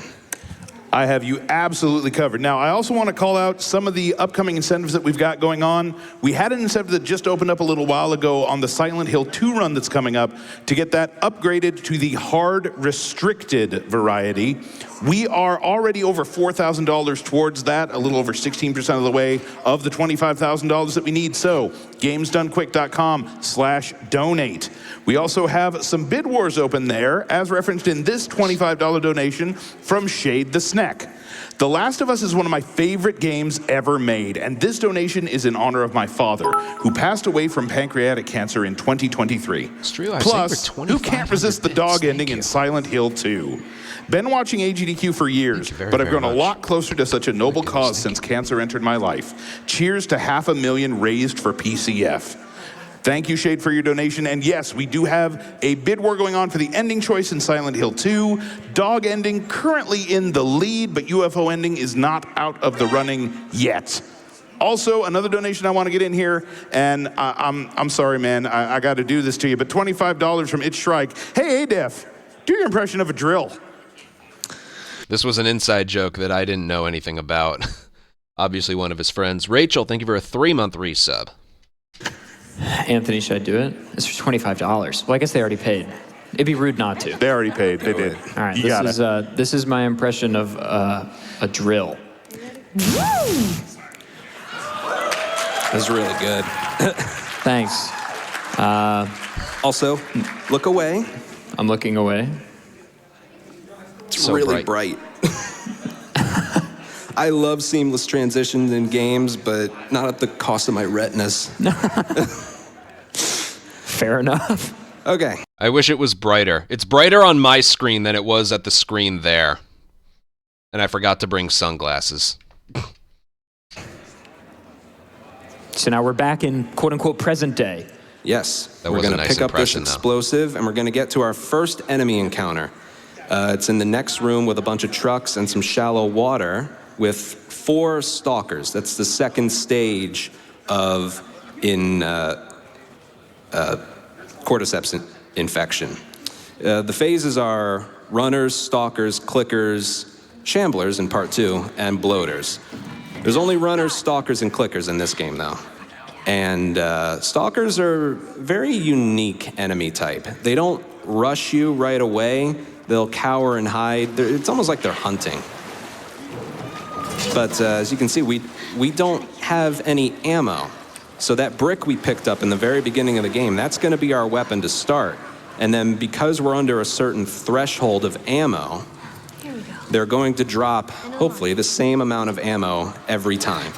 I have you absolutely covered. Now, I also want to call out some of the upcoming incentives that we've got going on. We had an incentive that just opened up a little while ago on the Silent Hill 2 run that's coming up to get that upgraded to the hard restricted variety. We are already over $4,000 towards that, a little over 16% of the way of the $25,000 that we need. So, gamesdonquick.com/donate. We also have some bid wars open there, as referenced in this $25 donation from Shade the Snack. The Last of Us is one of my favorite games ever made, and this donation is in honor of my father, who passed away from pancreatic cancer in 2023. It's true, I was Plus, saying for who can't resist the 2,500 dog bits. ending Thank in you. Silent Hill 2? Been watching AGDQ for years, Thank you very, but I've very grown a much. lot closer to such a noble My goodness, cause thank since cancer entered my life. Cheers to 500,000 raised for PCF. Thank you, Shade, for your donation. And yes, we do have a bid war going on for the ending choice in Silent Hill 2. Dog ending currently in the lead, but UFO ending is not out of the running yet. Also, another donation I want to get in here, and I'm sorry, man, I got to do this to you, but $25 from Itch Shrike. Hey, Def, do your impression of a drill. This was an inside joke that I didn't know anything about. Obviously one of his friends. Rachel, thank you for a 3-month resub. Anthony, should I do it? It's for $25. Well, I guess they already paid. It'd be rude not to. They already paid. They did. All right, You got it. this is my impression of a drill. That's really good. Thanks. Also, look away. I'm looking away. It's So really bright. I love seamless transitions in games, but not at the cost of my retinas. Fair enough. Okay. I wish it was brighter. It's brighter on my screen than it was at the screen there. And I forgot to bring sunglasses. So now we're back in quote-unquote present day. Yes. That we're was a going to nice pick up this impression, though. explosive, and we're going to get to our first enemy encounter. It's in the next room with a bunch of trucks and some shallow water with 4 stalkers. That's the second stage of cordyceps infection. The phases are runners, stalkers, clickers, shamblers in part 2, and bloaters. There's only runners, stalkers, and clickers in this game, though. And stalkers are a very unique enemy type. They don't rush you right away. They'll cower and hide. It's almost like they're hunting. But as you can see, we don't have any ammo. So that brick we picked up in the very beginning of the game, that's going to be our weapon to start. And then because we're under a certain threshold of ammo, Here we go. they're going to drop, hopefully, the same amount of ammo every time.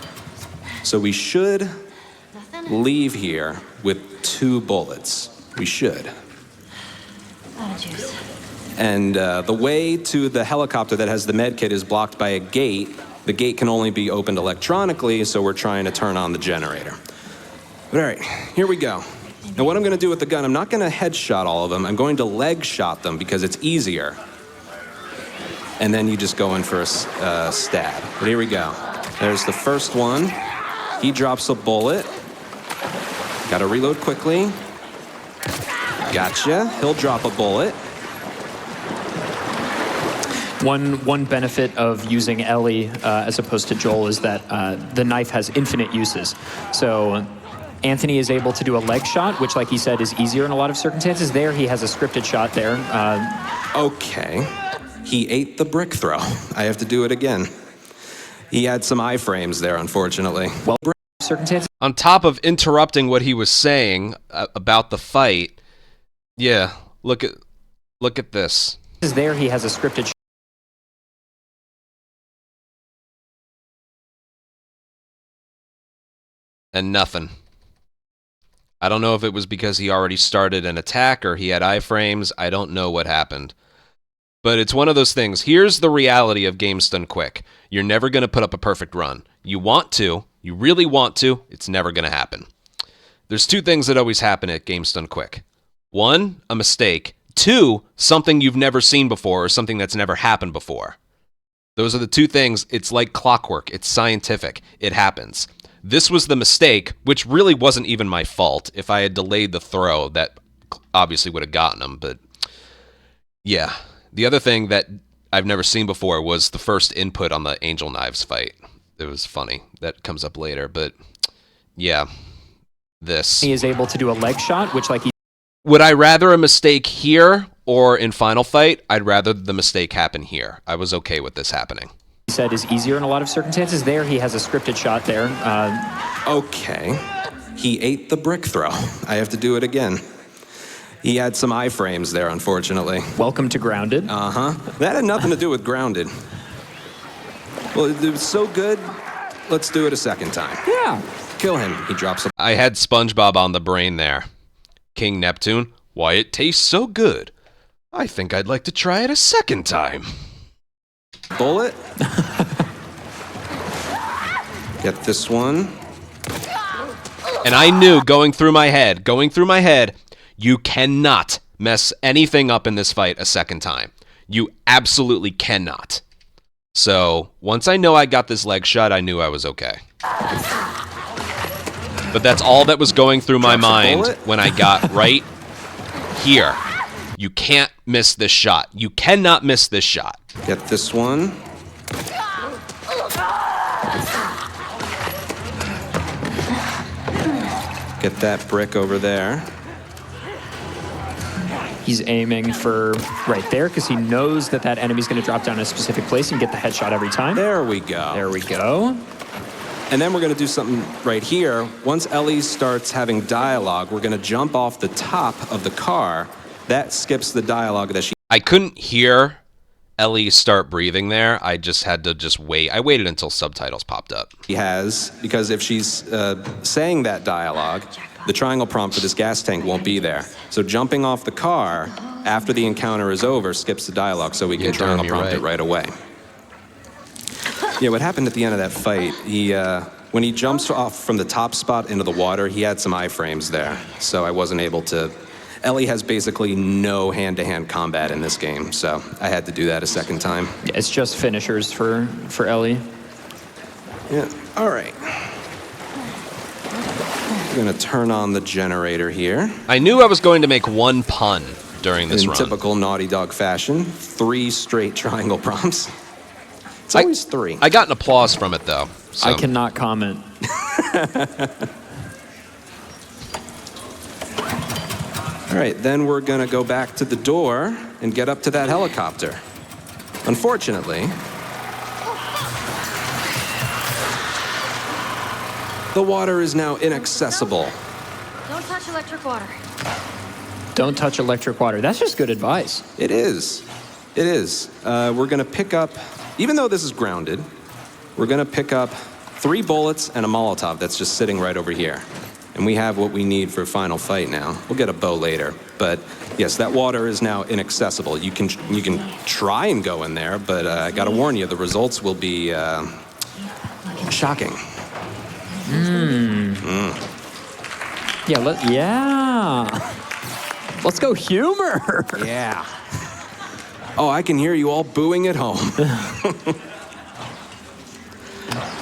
So we should Nothing? leave here with 2 bullets. We should. Oh, juice. And the way to the helicopter that has the med kit is blocked by a gate. The gate can only be opened electronically, so we're trying to turn on the generator. But all right, here we go. Now what I'm going to do with the gun, I'm not going to headshot all of them. I'm going to leg shot them because it's easier. And then you just go in for a stab. But here we go. There's the first one. He drops a bullet. Got to reload quickly. Gotcha. He'll drop a bullet. One benefit of using Ellie as opposed to Joel is that the knife has infinite uses. So Anthony is able to do a leg shot, which, like he said, is easier in a lot of circumstances. There, he has a scripted shot there. Okay. He ate the brick throw. I have to do it again. He had some iframes there, unfortunately. Well, circumstances. On top of interrupting what he was saying about the fight, yeah, look at this. There, he has a scripted shot. And nothing. I don't know if it was because he already started an attack or he had iframes. I don't know what happened. But it's one of those things. Here's the reality of games done quick. You're never going to put up a perfect run. You want to. You really want to. It's never going to happen. There's 2 things that always happen at games done quick. 1, a mistake. 2, something you've never seen before or something that's never happened before. Those are the 2 things. It's like clockwork. It's scientific. It happens. This was the mistake, which really wasn't even my fault. If I had delayed the throw, that obviously would have gotten him. But yeah, the other thing that I've never seen before was the first input on the Angel Knives fight. It was funny. That comes up later. But yeah, this. He is able to do a leg shot, which, like he. Would I rather a mistake here or in Final Fight? I'd rather the mistake happen here. I was okay with this happening. Said is easier in a lot of circumstances. There, he has a scripted shot there. Okay. He ate the brick throw. I have to do it again. He had some iframes there, unfortunately. Welcome to Grounded. Uh-huh. That had nothing to do with Grounded. Well, it was so good, let's do it a second time. Yeah. Kill him. He drops a... I had SpongeBob on the brain there. King Neptune, why it tastes so good. I think I'd like to try it a second time. bullet. Get this one. And I knew going through my head, you cannot mess anything up in this fight a second time. You absolutely cannot. So once I know I got this leg shot, I knew I was okay. But that's all that was going through my mind when I got right here. You can't miss this shot. You cannot miss this shot. Get this one. Get that brick over there. He's aiming for right there because he knows that that enemy's going to drop down in a specific place and get the headshot every time. There we go. There we go. And then we're going to do something right here. Once Ellie starts having dialogue, we're going to jump off the top of the car. That skips the dialogue that she... I couldn't hear Ellie start breathing there. I just had to wait. I waited until subtitles popped up. has, because if she's saying that dialogue, the triangle prompt for this gas tank won't be there. So jumping off the car after the encounter is over skips the dialogue, so we can triangle prompt it right away. Yeah, what happened at the end of that fight, when he jumps off from the top spot into the water, he had some iframes there, so I wasn't able to... Ellie has basically no hand-to-hand combat in this game, so I had to do that a second time. Yeah, it's just finishers for Ellie. Yeah, all right. I'm gonna turn on the generator here. I knew I was going to make one pun during this run. In typical Naughty Dog fashion, 3 straight triangle prompts. It's always 3. I got an applause from it, though. So. I cannot comment. All right, then we're gonna go back to the door and get up to that helicopter. Unfortunately, the water is now inaccessible. Don't touch electric water. Don't touch electric water. That's just good advice. It is. It is. We're gonna pick up, even though this is grounded, we're gonna pick up 3 bullets and a Molotov that's just sitting right over here. And we have what we need for final fight now. We'll get a bow later. But yes, that water is now inaccessible. You can try and go in there, but I gotta warn you, the results will be shocking. Yeah, let's go humor. Yeah. Oh, I can hear you all booing at home.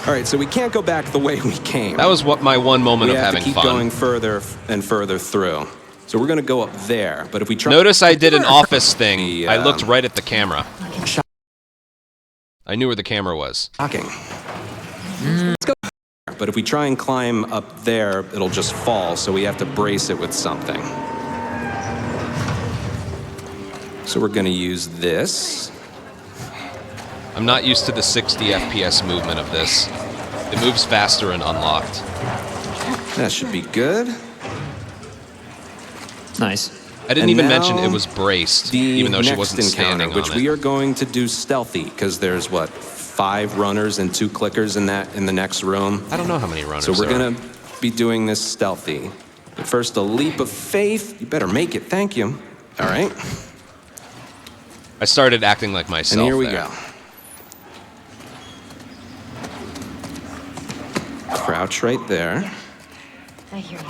All right, so we can't go back the way we came. That was what my one moment We of have having to keep fun. going further and further through. So we're gonna go up there, but if we try... Notice I did an office thing. I looked right at the camera. I knew where the camera was. Shocking. Let's go. But if we try and climb up there, it'll just fall, so we have to brace it with something. So we're gonna use this. I'm not used to the 60 FPS movement of this. It moves faster and unlocked. That should be good. Nice. I didn't even mention it was braced, even though she wasn't standing on which it. we are going to do stealthy, because there's, what, 5 runners and 2 clickers in the next room. I don't know how many runners So we're there are. gonna be doing this stealthy. But first, a leap of faith. You better make it, thank you. All right. I started acting like myself. And here we there. go. Crouch right there. I hear you.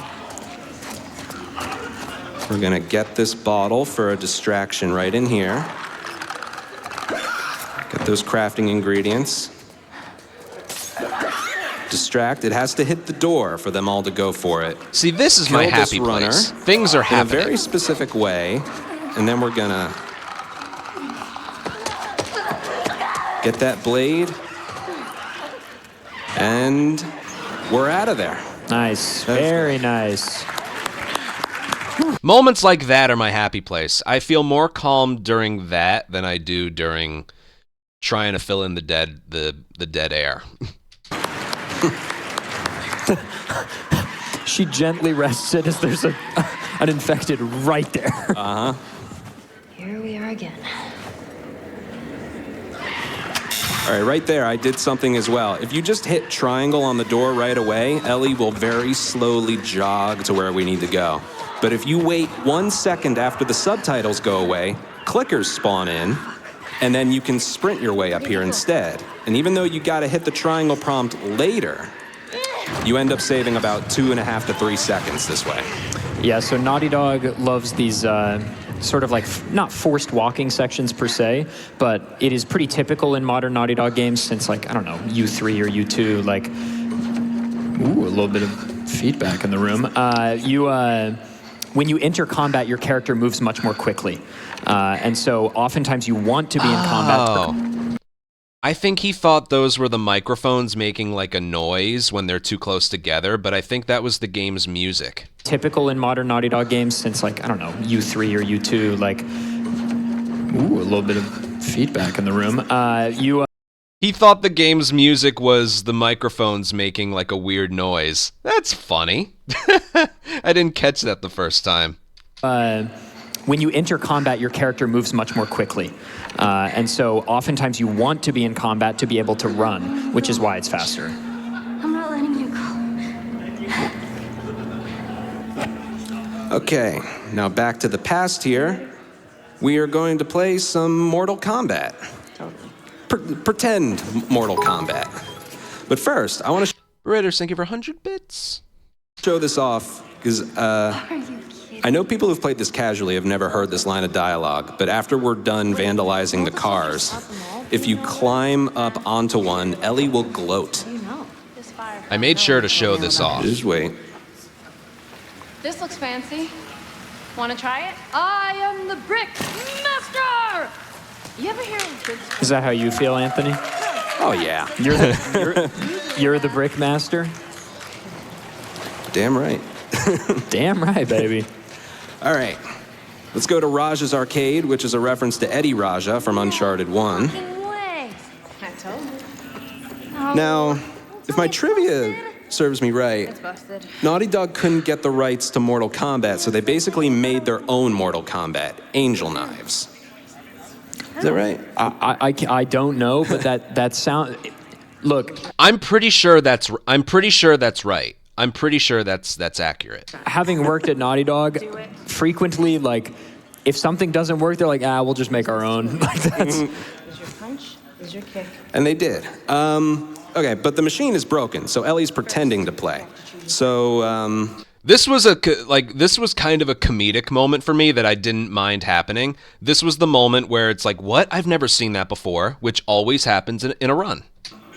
We're gonna get this bottle for a distraction right in here. Get those crafting ingredients. Distract. It has to hit the door for them all to go for it. See, this is my Kill this happy runner place. Things are in a happening. very specific way, and then we're gonna get that blade, and we're out of there. Nice. That's Very nice. Moments like that are my happy place. I feel more calm during that than I do during trying to fill in the dead air. She gently rests it as there's an infected right there. Here we are again. All right, right there, I did something as well. If you just hit triangle on the door right away, Ellie will very slowly jog to where we need to go. But if you wait 1 second after the subtitles go away, clickers spawn in, and then you can sprint your way up here instead. And even though you gotta hit the triangle prompt later, you end up saving about 2.5 to 3 seconds this way. Yeah, so Naughty Dog loves these sort of like, not forced walking sections per se, but it is pretty typical in modern Naughty Dog games since, like, I don't know, U3 or U2, like, ooh, a little bit of feedback in the room. When you enter combat, your character moves much more quickly. And so oftentimes you want to be in combat. I think he thought those were the microphones making like a noise when they're too close together, but I think that was the game's music. Typical in modern Naughty Dog games since, like, I don't know, U3 or U2, like, ooh, a little bit of feedback in the room. He thought the game's music was the microphones making like a weird noise. That's funny. I didn't catch that the first time. When you enter combat, your character moves much more quickly. And so oftentimes you want to be in combat to be able to run, which is why it's faster. I'm not letting you go. Okay, now back to the past here. We are going to play some Mortal Kombat. Pretend Mortal Kombat. But first, I want to Raiders, thank you for 100 bits. show this off, because Are you kidding? I know people who've played this casually have never heard this line of dialogue, but after we're done vandalizing the cars, if you climb up onto one, Ellie will gloat. You know. This fire. I made sure to show this off. Just wait. This looks fancy. Want to try it? I am the Brick Master! You ever hear of Brick? Is that how you feel, Anthony? Oh yeah, You're the Brick Master? damn right. Damn right, baby. All right, let's go to Raja's Arcade, which is a reference to Eddie Raja from Uncharted 1. Fucking way. I told you. Now, if my trivia serves me right, It's busted. Naughty Dog couldn't get the rights to Mortal Kombat, so they basically made their own Mortal Kombat, Angel Knives. Is that right? I don't know, but that sound. Look, I'm pretty sure that's right. I'm pretty sure that's accurate. Having worked at Naughty Dog, frequently, like, if something doesn't work, they're like, we'll just make our own. Like, that's... Is your punch, is your kick. And they did. Okay, but the machine is broken, so Ellie's pretending to play. So, This was kind of a comedic moment for me that I didn't mind happening. This was the moment where it's like, what? I've never seen that before, which always happens in a run.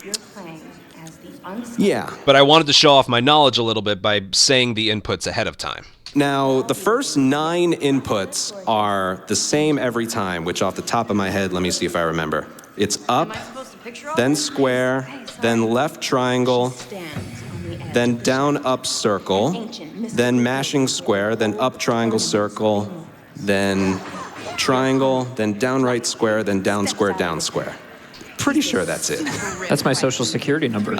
You're playing as the unseen. yeah. But I wanted to show off my knowledge a little bit by saying the inputs ahead of time. Now, the first 9 inputs are the same every time, which off the top of my head, let me see if I remember. It's up, then square, then left triangle, then down up circle, then mashing square, then up triangle circle, then triangle, then down right square, then down square, down square. Pretty sure that's it. That's my social security number.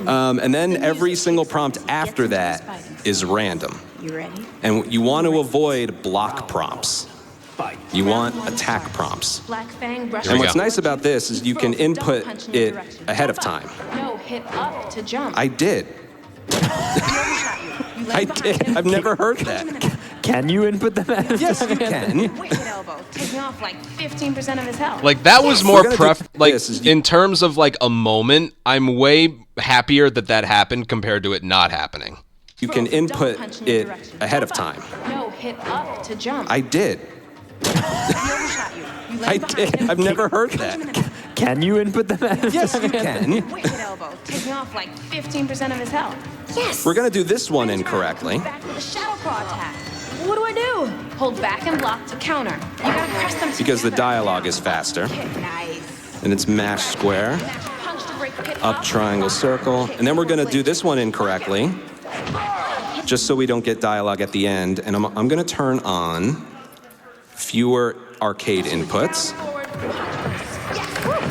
And then every single prompt after that is random. You ready? And you want to avoid block prompts. You want attack prompts. Black Fang brush. And what's nice about this is you can input it ahead of time. No, hit up to jump. I did. I did. I've never heard that. Can you input them? Yes, you can. Wicked elbow, taking off like 15% of his health. Like, that was more this. in terms of like a moment, I'm way happier that happened compared to it not happening. You can input it ahead of time. No, hit up to jump. I did. I did. I've never heard that. Can you input them? Yes, you can. Wicked elbow, taking off like 15% of his health. Yes. We're going to do this one incorrectly. Back with a shadow claw attack. What do I do? Hold back and block to counter. You gotta press them Because the together. dialogue is faster. Nice. And it's mash square, Punch to break, hit up triangle circle. And then we're going to do this one incorrectly, just so we don't get dialogue at the end. And I'm going to turn on fewer arcade inputs.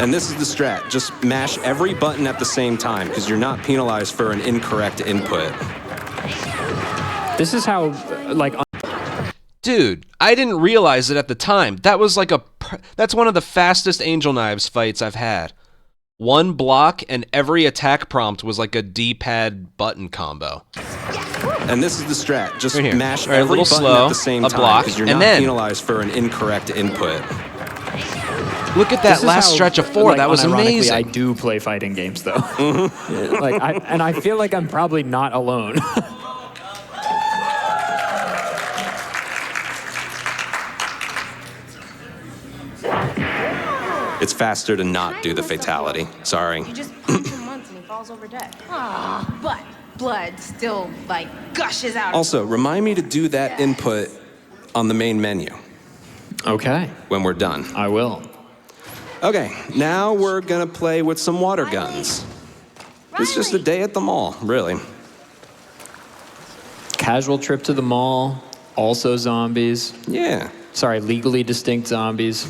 And this is the strat. Just mash every button at the same time, because you're not penalized for an incorrect input. This is how, like... Dude, I didn't realize it at the time. That was like that's one of the fastest Angel Knives fights I've had. One block and every attack prompt was like a D-pad button combo. And this is the strat. Just Right here. mash All right, a every little button slow, at the same a time, block, because you're and not then- penalized for an incorrect input. Look at that This is last how, stretch of 4. like, That was unironically, amazing. I do play fighting games, though. I feel like I'm probably not alone. It's faster to not do the fatality. Sorry. You just punch him once and he falls over dead. But blood still, like, gushes out. Also, remind me to do that input on the main menu Okay, when we're done. I will. Okay, now we're gonna play with some water guns. It's just a day at the mall, really. Casual trip to the mall, also zombies. Yeah. Sorry, legally distinct zombies.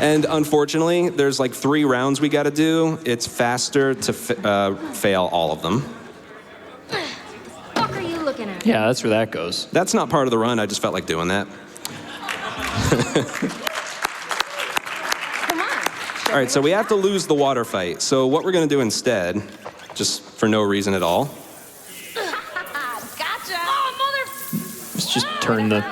And unfortunately, there's like 3 rounds we gotta do. It's faster to fail all of them. What are you looking at? Yeah, that's where that goes. That's not part of the run, I just felt like doing that. Come on. All right, so we have to lose the water fight. So what we're gonna do instead, just for no reason at all, Gotcha. Oh, mother. Let's just turn the...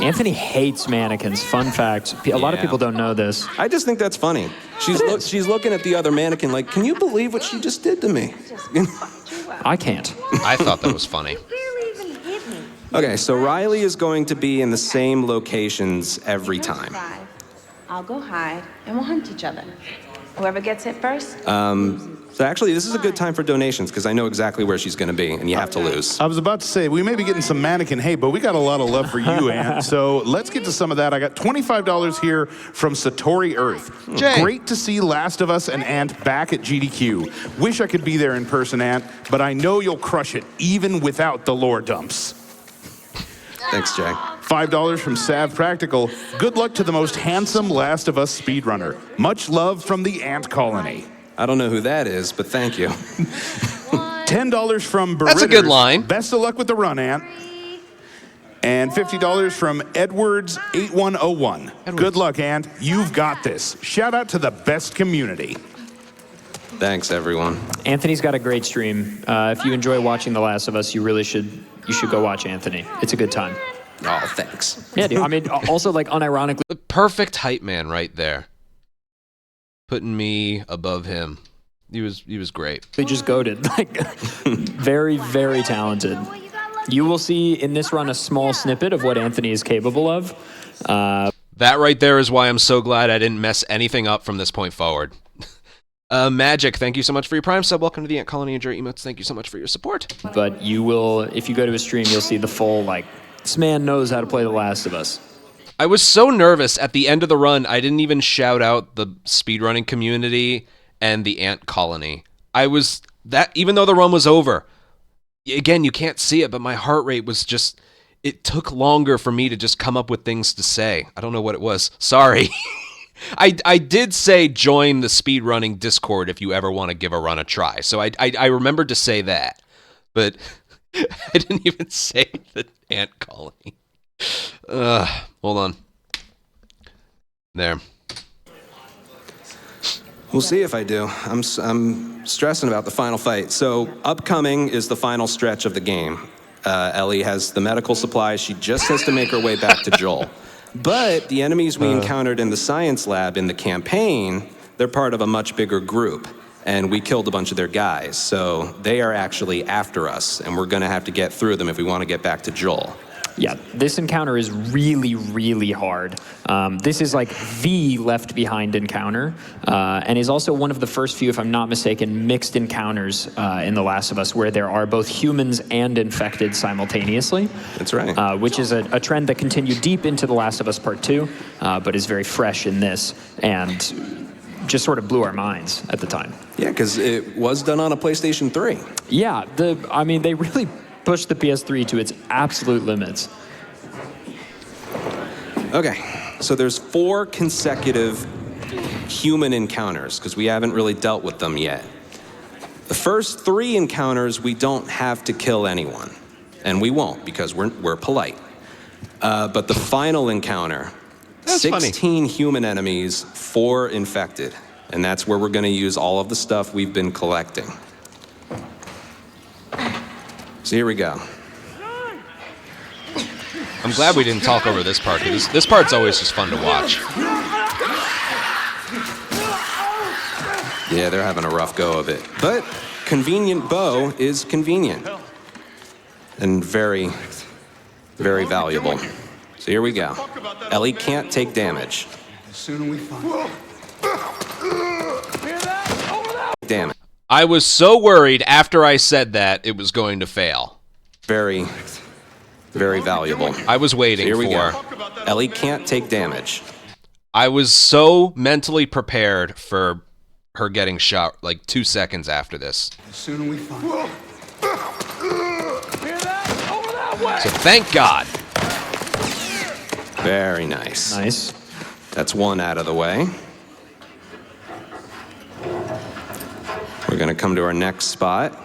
Anthony hates mannequins. Fun fact. A lot of Yeah. people don't know this. I just think that's funny. She's looking at the other mannequin like, can you believe what she just did to me? I can't. I thought that was funny. Barely even hit me. Okay, so Riley is going to be in the same locations every You're time. surprised. I'll go hide, and we'll hunt each other. Whoever gets hit first. So actually, this is a good time for donations because I know exactly where she's going to be, and you have to lose. I was about to say, we may be getting some mannequin hate, but we got a lot of love for you, Ant. So let's get to some of that. I got $25 here from Satori Earth. Jay. Great to see Last of Us and Ant back at GDQ. Wish I could be there in person, Ant, but I know you'll crush it, even without the lore dumps. Thanks, Jay. $5 from Sav Practical. Good luck to the most handsome Last of Us speedrunner. Much love from the Ant Colony. I don't know who that is, but thank you. $10 from Beritters. That's a good line. Best of luck with the run, Ant. And $50 from Edwards8101. Good luck, Ant. You've got this. Shout out to the best community. Thanks, everyone. Anthony's got a great stream. If you enjoy watching The Last of Us, you should go watch Anthony. It's a good time. Oh, thanks. Yeah, dude. I mean, also, like, unironically. The perfect hype man right there. Putting me above him. He was great. They just goated. Like, very, very talented. You will see in this run a small snippet of what Anthony is capable of. That right there is why I'm so glad I didn't mess anything up from this point forward. Magic, thank you so much for your Prime sub. Welcome to the Ant Colony and your emotes. Thank you so much for your support. But you will, if you go to his stream, you'll see the full, like, this man knows how to play The Last of Us. I was so nervous at the end of the run, I didn't even shout out the speedrunning community and the Ant Colony. Even though the run was over, again, you can't see it, but my heart rate was just, it took longer for me to just come up with things to say. I don't know what it was. Sorry. I did say join the speedrunning Discord if you ever want to give a run a try. So I remembered to say that, but I didn't even say the Ant Colony. Hold on. There. We'll see if I do. I'm stressing about the final fight. So upcoming is the final stretch of the game. Ellie has the medical supplies. She just has to make her way back to Joel. But the enemies we encountered in the science lab in the campaign, they're part of a much bigger group. And we killed a bunch of their guys. So they are actually after us. And we're going to have to get through them if we want to get back to Joel. Yeah, this encounter is really, really hard. This is like the Left Behind encounter, and is also one of the first few, if I'm not mistaken, mixed encounters in The Last of Us, where there are both humans and infected simultaneously. That's right. Which is a trend that continued deep into The Last of Us Part 2, but is very fresh in this, and just sort of blew our minds at the time. Yeah, because it was done on a PlayStation 3. Yeah, I mean, they really push the PS3 to its absolute limits. Okay, so there's 4 consecutive human encounters, because we haven't really dealt with them yet. The first 3 encounters, we don't have to kill anyone. And we won't, because we're polite. But the final encounter, That's 16 funny. human enemies, 4 infected. And that's where we're going to use all of the stuff we've been collecting. So here we go. I'm glad we didn't talk over this part, because this part's always just fun to watch. Yeah, they're having a rough go of it. But convenient bow is convenient. And very, very valuable. So here we go. Ellie can't take damage. The sooner we find Damn it. I was so worried after I said that it was going to fail. Very, very valuable. I was waiting Here we for... go. Ellie can't take damage. I was so mentally prepared for her getting shot like 2 seconds after this. the sooner we find So thank God. Very nice. Nice. That's 1 out of the way. We're going to come to our next spot.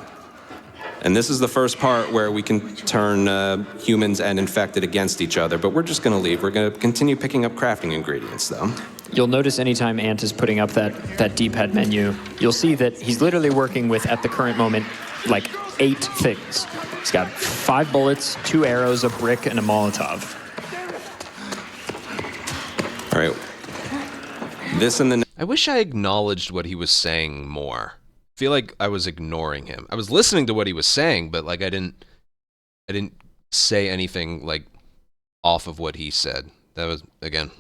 And this is the first part where we can turn humans and infected against each other, but we're just going to leave. We're going to continue picking up crafting ingredients, though. You'll notice anytime Ant is putting up that D-pad menu, you'll see that he's literally working with, at the current moment, like 8 things. He's got 5 bullets, 2 arrows, a brick, and a Molotov. All right. This and the... I wish I acknowledged what he was saying more. I feel like I was ignoring him. I was listening to what he was saying, but like I didn't say anything like off of what he said. That was, again,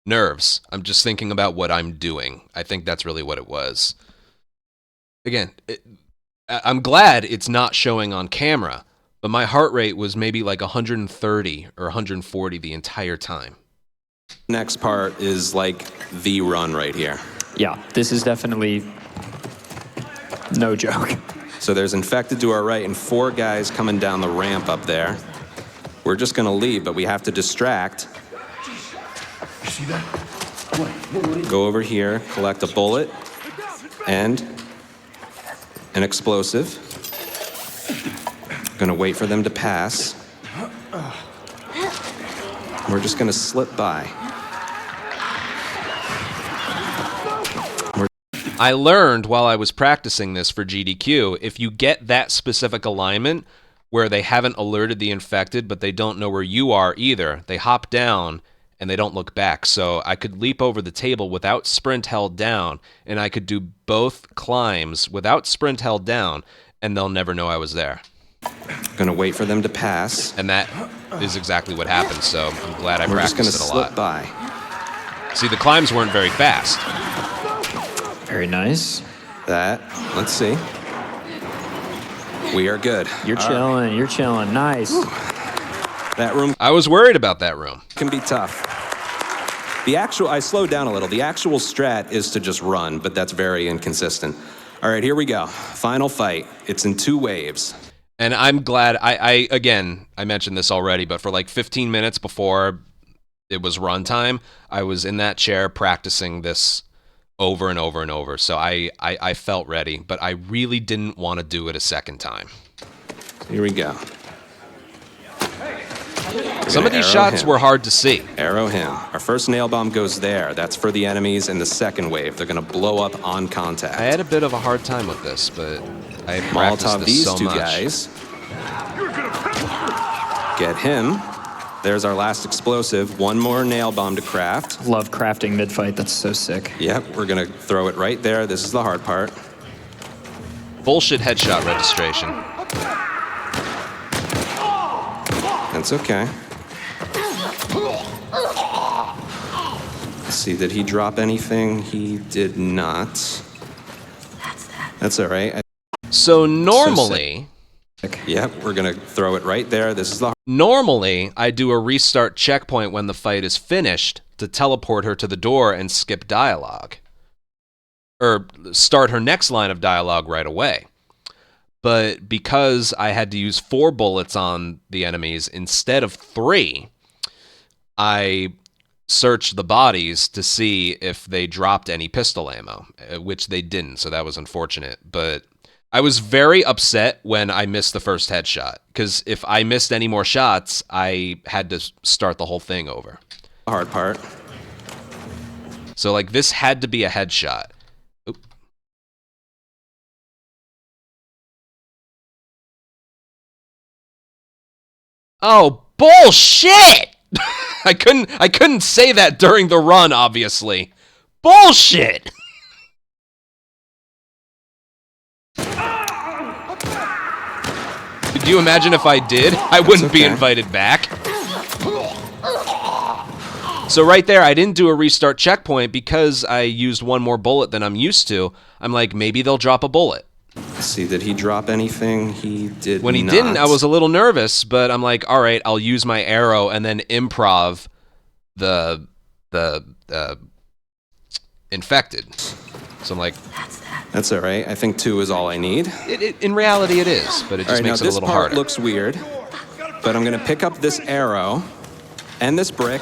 nerves. I'm just thinking about what I'm doing. I think that's really what it was. Again, I'm glad it's not showing on camera, but my heart rate was maybe like 130 or 140 the entire time. next part is like the run right here. Yeah, this is definitely no joke. So there's infected to our right and 4 guys coming down the ramp up there. We're just gonna leave, but we have to distract. You see that? What? Go over here, collect a bullet, and an explosive. Gonna wait for them to pass. We're just gonna slip by. I learned while I was practicing this for GDQ, if you get that specific alignment where they haven't alerted the infected, but they don't know where you are either, they hop down and they don't look back. So I could leap over the table without sprint held down, and I could do both climbs without sprint held down, and they'll never know I was there. Gonna wait for them to pass. And that is exactly what happened, so I'm glad I We're just gonna practiced it a lot. slip by. See, the climbs weren't very fast. Very nice. Let's see. We are good. You're chilling. You're chilling. Nice. That room I was worried about that room. can be tough. I slowed down a little. The actual strat is to just run, but that's very inconsistent. All right, here we go. Final fight. It's in 2 waves. And I'm glad, I mentioned this already, but for like 15 minutes before it was runtime, I was in that chair practicing this over and over and over. So I felt ready, but I really didn't want to do it a second time. Here we go. Some of these shots were hard to see. Arrow him. Our first nail bomb goes there. That's for the enemies in the second wave. They're going to blow up on contact. I had a bit of a hard time with this, but I practiced Molotov this these so 2 much. guys. Get him. There's our last explosive. 1 more nail bomb to craft. Love crafting mid-fight. That's so sick. Yep, we're going to throw it right there. This is the hard part. Bullshit headshot registration. That's okay. Let's see, did he drop anything? He did not. That's all right. So normally, Yep, we're going to throw it right there. This is the normally I do a restart checkpoint when the fight is finished to teleport her to the door and skip dialogue. Or start her next line of dialogue right away. But because I had to use 4 bullets on the enemies instead of 3, I searched the bodies to see if they dropped any pistol ammo, which they didn't, so that was unfortunate. But I was very upset when I missed the first headshot, because if I missed any more shots, I had to start the whole thing over. hard part. So, like, this had to be a headshot. Oop. Oh, bullshit! I couldn't say that during the run, obviously. Bullshit! Could you imagine if I did? I wouldn't be invited back. So right there, I didn't do a restart checkpoint because I used 1 more bullet than I'm used to. I'm like, maybe they'll drop a bullet. Let's see, did he drop anything? He did When he not. didn't, I was a little nervous, but I'm like, all right, I'll use my arrow and then improv the infected. So I'm like, That's all right. I think 2 is all I need. in reality, it is, but it just All right, now makes it a this little part harder. looks weird, but I'm going to pick up this arrow and this brick.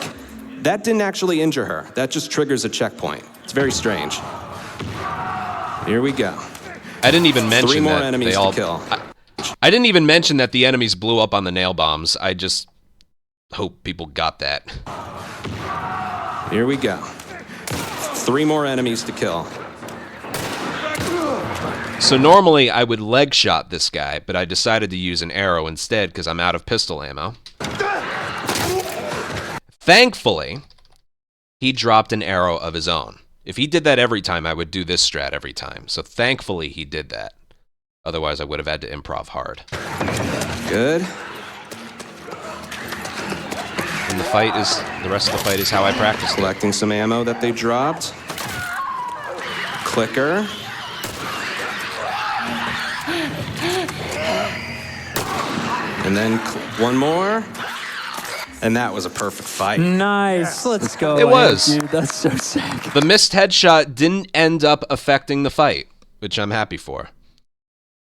That didn't actually injure her. That just triggers a checkpoint. It's very strange. Here we go. I didn't even mention 3 more that enemies they all. to kill. I didn't even mention that the enemies blew up on the nail bombs. I just hope people got that. Here we go. 3 more enemies to kill. So normally I would leg shot this guy, but I decided to use an arrow instead because I'm out of pistol ammo. Thankfully, he dropped an arrow of his own. If he did that every time, I would do this strat every time. So thankfully he did that. Otherwise I would have had to improv hard. Good. And the rest of the fight is how I practiced it. Collecting some ammo that they dropped. Clicker. And then 1 more. And that was a perfect fight. Nice. Let's go. It was. Dude, that's so sick. The missed headshot didn't end up affecting the fight, which I'm happy for.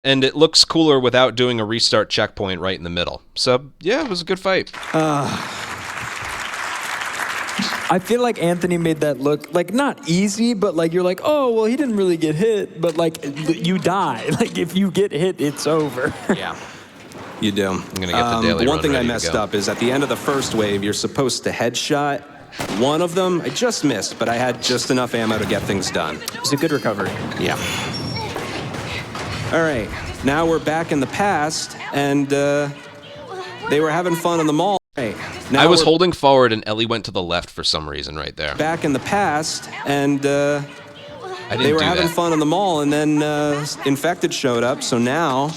And it looks cooler without doing a restart checkpoint right in the middle. So, yeah, it was a good fight. I feel like Anthony made that look, like, not easy, but, like, you're like, oh, well, he didn't really get hit, but, like, you die. Like, if you get hit, it's over. Yeah. You do. I'm going to get the daily One run thing I ready to messed go. up is at the end of the first wave, you're supposed to headshot one of them. I just missed, but I had just enough ammo to get things done. It's a good recovery. Yeah. All right. Now we're back in the past, and they were having fun in the mall. Right. Now I was we're holding forward, and Ellie went to the left for some reason right there. back in the past, and I didn't they were do having that. fun in the mall, and then Infected showed up, so now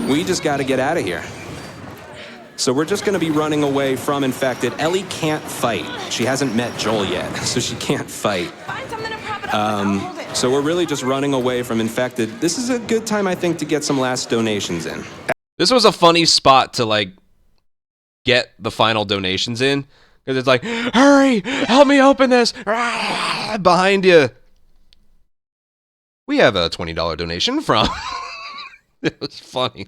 we just got to get out of here. So we're just going to be running away from Infected. Ellie can't fight. She hasn't met Joel yet, so she can't fight. Find something to prop it up. I'll hold it. So we're really just running away from Infected. This is a good time, I think, to get some last donations in. This was a funny spot to, like, get the final donations in. Because it's like, hurry, help me open this. Behind you. We have a $20 donation from. It was funny.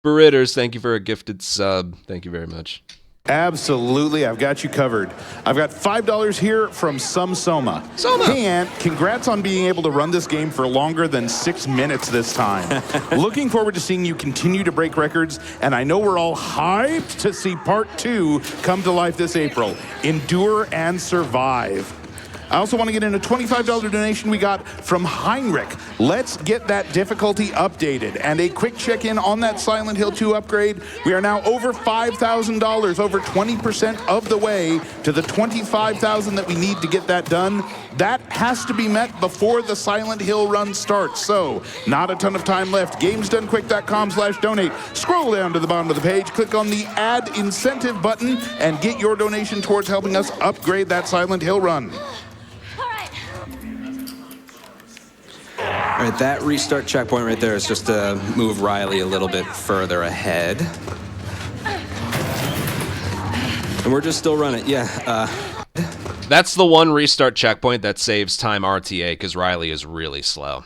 Burritters, thank you for a gifted sub. Thank you very much. Absolutely, I've got you covered. I've got $5 here from Soma. Soma. Hey, Ant, congrats on being able to run this game for longer than 6 minutes this time. Looking forward to seeing you continue to break records, and I know we're all hyped to see part 2 come to life this April. Endure and survive. I also want to get in a $25 donation we got from Heinrich. Let's get that difficulty updated. And a quick check-in on that Silent Hill 2 upgrade. We are now over $5,000, over 20% of the way to the $25,000 that we need to get that done. That has to be met before the Silent Hill run starts. So, not a ton of time left. GamesDoneQuick.com/donate. Scroll down to the bottom of the page, click on the Add Incentive button, and get your donation towards helping us upgrade that Silent Hill run. All right, that restart checkpoint right there is just to move Riley a little bit further ahead. And we're just still running. Yeah. That's the one restart checkpoint that saves time RTA, because Riley is really slow.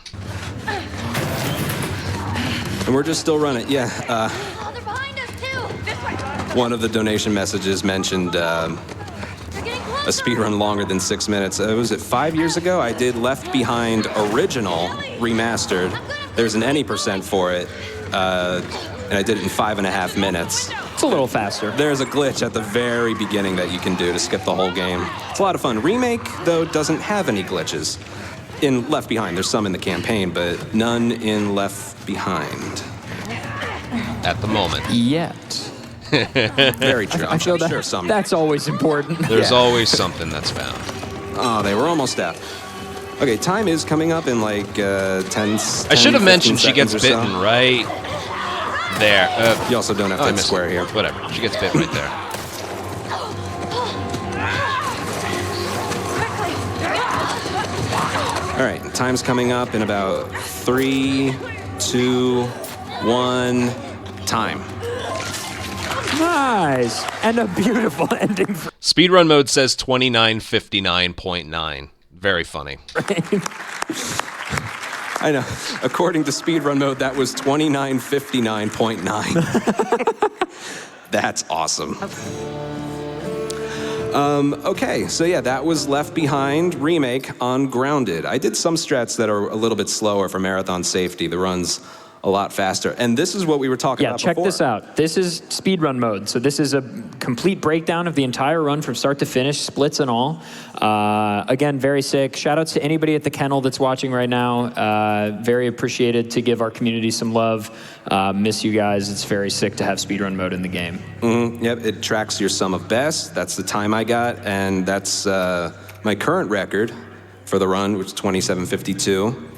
And we're just still running. Yeah. Oh, they're behind us too. This way. One of the donation messages mentioned They're getting a closer. speed run longer than 6 minutes. Was it 5 years ago? I did Left Behind Original Remastered. There's an any % for it, and I did it in 5.5 minutes. It's a little faster. There's a glitch at the very beginning that you can do to skip the whole game. It's a lot of fun. Remake, though, doesn't have any glitches. In Left Behind, there's some in the campaign, but none in Left Behind. At the moment. Yet. Very true. I feel that sure some. that's always important. There's always something that's found. Oh, they were almost out. Okay, time is coming up in like 10 I should have mentioned she gets 15 seconds or so. bitten right there. You also don't have to I hit missed square it. here. Whatever. She gets bit right there. All right, time's coming up in about 3, 2, 1, time. Nice. And a beautiful ending. For Speedrun mode says 29:59.9. Very funny. I know. According to speedrun mode, that was 29:59.9. That's awesome. Okay, so yeah, that was Left Behind Remake on Grounded. I did some strats that are a little bit slower for marathon safety. The run's a lot faster. And this is what we were talking yeah, about check before. this out. This is speedrun mode. So this is a complete breakdown of the entire run from start to finish, splits and all. Again, very sick. Shout outs to anybody at the kennel that's watching right now. Very appreciated to give our community some love. Miss you guys. It's very sick to have speedrun mode in the game. Yep, it tracks your sum of best. That's the time I got, and that's my current record for the run, which is 27:52.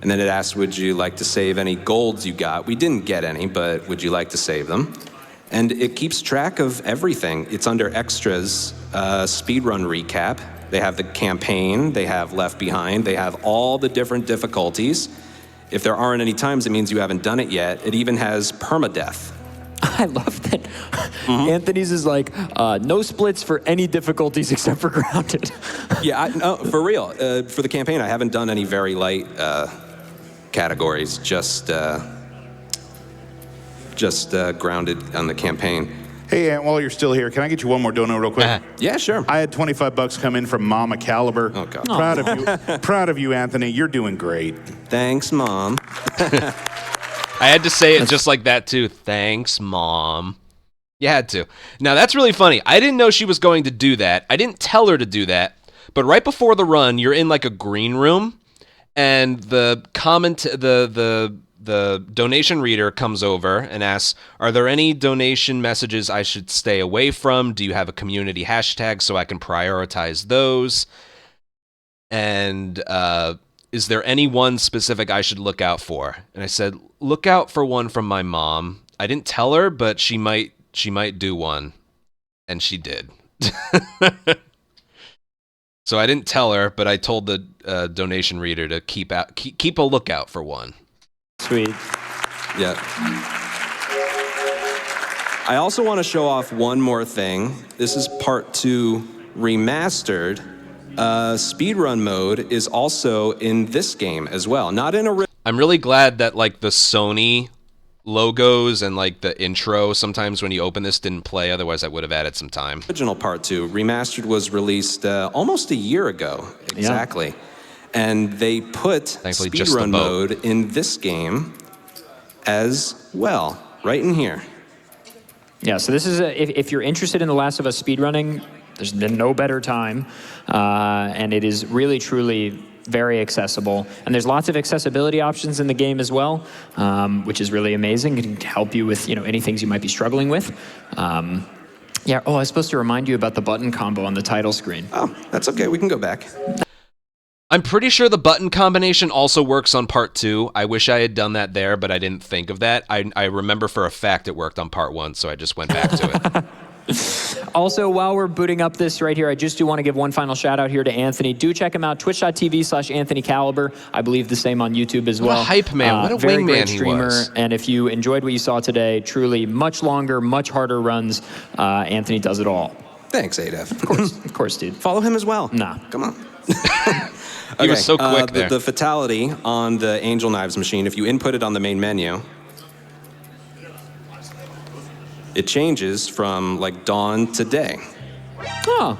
And then it asked, would you like to save any golds you got? We didn't get any, but would you like to save them? And it keeps track of everything. It's under extras, speedrun recap. They have the campaign, they have Left Behind, they have all the different difficulties. If there aren't any times, it means you haven't done it yet. It even has permadeath. I love that. Anthony's is like, no splits for any difficulties except for grounded. Yeah, no, for real. For the campaign, I haven't done any very light categories, just grounded on the campaign. Hey, Ant, while you're still here, can I get you one more dono real quick? Yeah, sure. I had $25 come in from Mama Caliber. Oh, God. Proud of you. Proud of you, Anthony. You're doing great. Thanks, Mom. I had to say it just like that too. Thanks, Mom. You had to. Now that's really funny. I didn't know she was going to do that. I didn't tell her to do that. But right before the run, you're in like a green room, and the donation reader comes over and asks, "Are there any donation messages I should stay away from? Do you have a community hashtag so I can prioritize those? And is there any one specific I should look out for?" And I said, "Look out for one from my mom." I didn't tell her, but she might do one, and she did. So I didn't tell her, but I told the donation reader to keep a lookout for one. Sweet. Yeah. I also want to show off one more thing. This is part 2 remastered. Speedrun mode is also in this game as well. Not in a... I'm really glad that like the Sony logos and like the intro sometimes when you open this didn't play, otherwise I would have added some time. Original part 2. Remastered was released almost a year ago. Exactly. Yeah. And they put speedrun mode in this game as well, right in here. Yeah, so this is, if you're interested in The Last of Us speedrunning, there's been no better time. And it is really, truly very accessible. And there's lots of accessibility options in the game as well, which is really amazing. It can help you with any things you might be struggling with. Yeah, I was supposed to remind you about the button combo on the title screen. Oh, that's okay. We can go back. I'm pretty sure the button combination also works on part 2. I wish I had done that there, but I didn't think of that. I remember for a fact it worked on part 1, so I just went back to it. Also, while we're booting up this right here, I just do want to give one final shout out here to Anthony. Do check him out, twitch.tv/AnthonyCaliber. I believe the same on YouTube as well. What a hype man. What a very wingman great he streamer. was. And if you enjoyed what you saw today, truly much longer, much harder runs, Anthony does it all. Thanks, Adef. Of course, dude. Follow him as well. Nah. Come on. He was so quick there. The fatality on the Angel Knives machine, if you input it on the main menu, it changes from like dawn to day. Oh.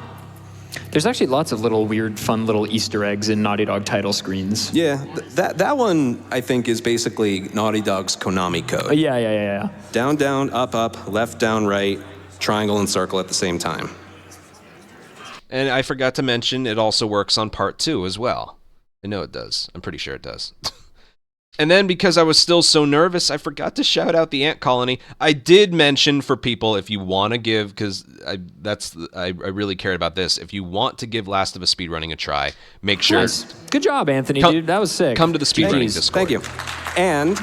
There's actually lots of little weird, fun little Easter eggs in Naughty Dog title screens. Yeah, that one I think is basically Naughty Dog's Konami code. Yeah. Down, down, up, up, left, down, right, triangle and circle at the same time. And I forgot to mention, it also works on part 2 as well. I know it does. I'm pretty sure it does. And then because I was still so nervous, I forgot to shout out the ant colony. I did mention for people, if you want to give, because I really cared about this. If you want to give Last of Us speedrunning a try, make sure. Nice. Good job, Anthony, dude. That was sick. Come to the speedrunning Discord. Thank you. And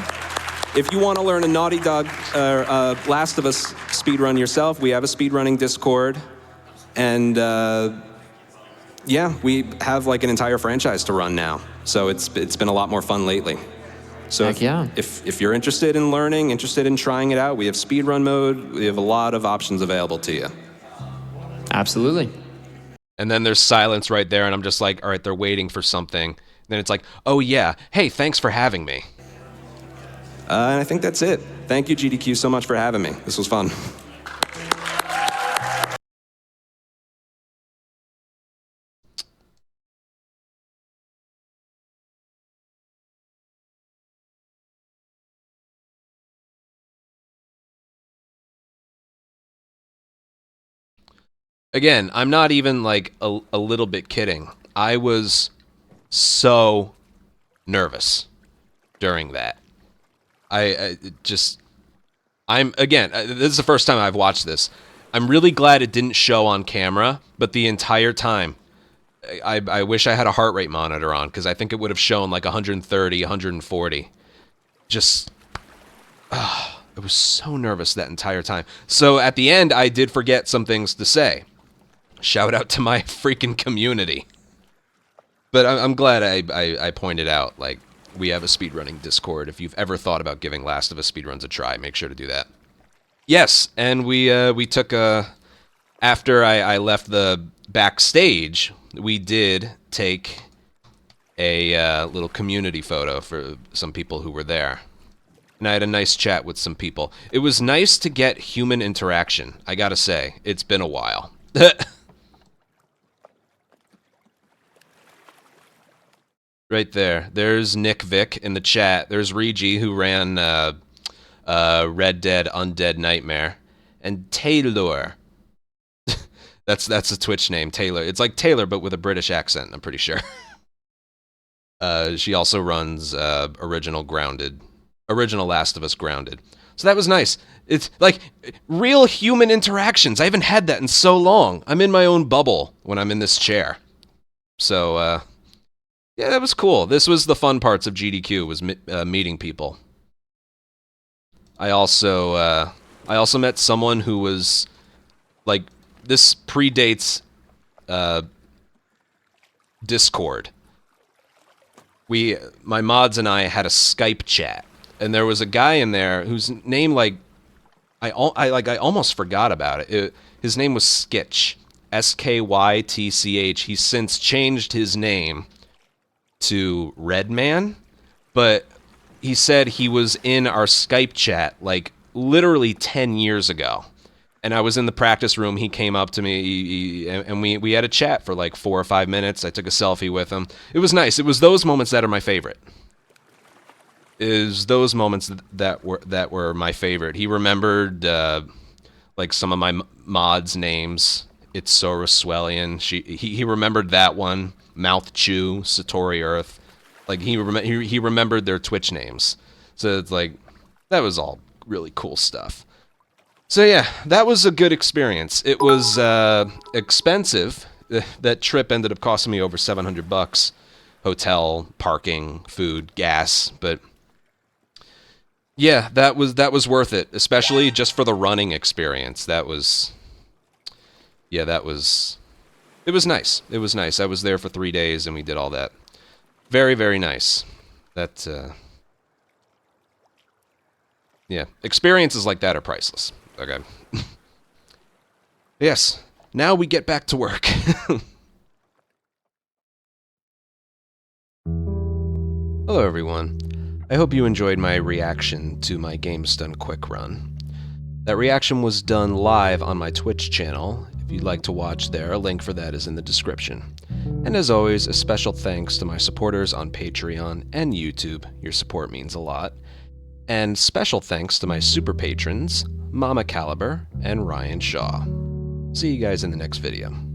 if you want to learn a Naughty Dog Last of Us speedrun yourself, we have a speedrunning Discord. And yeah, we have like an entire franchise to run now. So it's been a lot more fun lately. So if you're interested in learning, interested in trying it out, we have speedrun mode. We have a lot of options available to you. Absolutely. And then there's silence right there, and I'm just like, all right, they're waiting for something. Then it's like, oh yeah, hey, thanks for having me. And I think that's it. Thank you, GDQ, so much for having me. This was fun. Again, I'm not even like a little bit kidding. I was so nervous during that. I'm again, this is the first time I've watched this. I'm really glad it didn't show on camera, but the entire time, I wish I had a heart rate monitor on, because I think it would have shown like 130, 140. Just, I was so nervous that entire time. So at the end, I did forget some things to say. Shout out to my freaking community. But I'm glad I pointed out, like, we have a speedrunning Discord. If you've ever thought about giving Last of Us speedruns a try, make sure to do that. Yes, and we took after I left the backstage, we did take a little community photo for some people who were there. And I had a nice chat with some people. It was nice to get human interaction, I gotta say. It's been a while. Right there. There's Nick Vic in the chat. There's Regi, who ran Red Dead Undead Nightmare, and Taylor. That's a Twitch name, Taylor. It's like Taylor, but with a British accent, I'm pretty sure. She also runs original Last of Us Grounded. So that was nice. It's like real human interactions. I haven't had that in so long. I'm in my own bubble when I'm in this chair. So, yeah, that was cool. This was the fun parts of GDQ, was meeting people. I also met someone who was, like, this predates Discord. My mods and I had a Skype chat, and there was a guy in there whose name, like, I almost forgot about it. His name was Skitch, Skytch. He's since changed his name to Redman, but he said he was in our Skype chat like literally 10 years ago. And I was in the practice room. He came up to me, and we had a chat for like 4 or 5 minutes. I took a selfie with him. It was nice. It was those moments that are my favorite. Is those moments that were my favorite. He remembered like some of my mods' names. It's Sora Swellian. He remembered that one. Mouth Chew, Satori Earth. Like he remembered their Twitch names. So it's like that was all really cool stuff. So yeah, that was a good experience. It was expensive. That trip ended up costing me over $700. Hotel, parking, food, gas, but yeah, that was worth it, especially just for the running experience. It was nice. It was nice. I was there for 3 days and we did all that. Very, very nice. Yeah, experiences like that are priceless. Okay. Yes, now we get back to work. Hello, everyone. I hope you enjoyed my reaction to my Games Done Quick Run. That reaction was done live on my Twitch channel. If you'd like to watch there, a link for that is in the description. And as always, a special thanks to my supporters on Patreon and YouTube. Your support means a lot. And special thanks to my super patrons, AnthonyCaliber and Ryan Shaw. See you guys in the next video.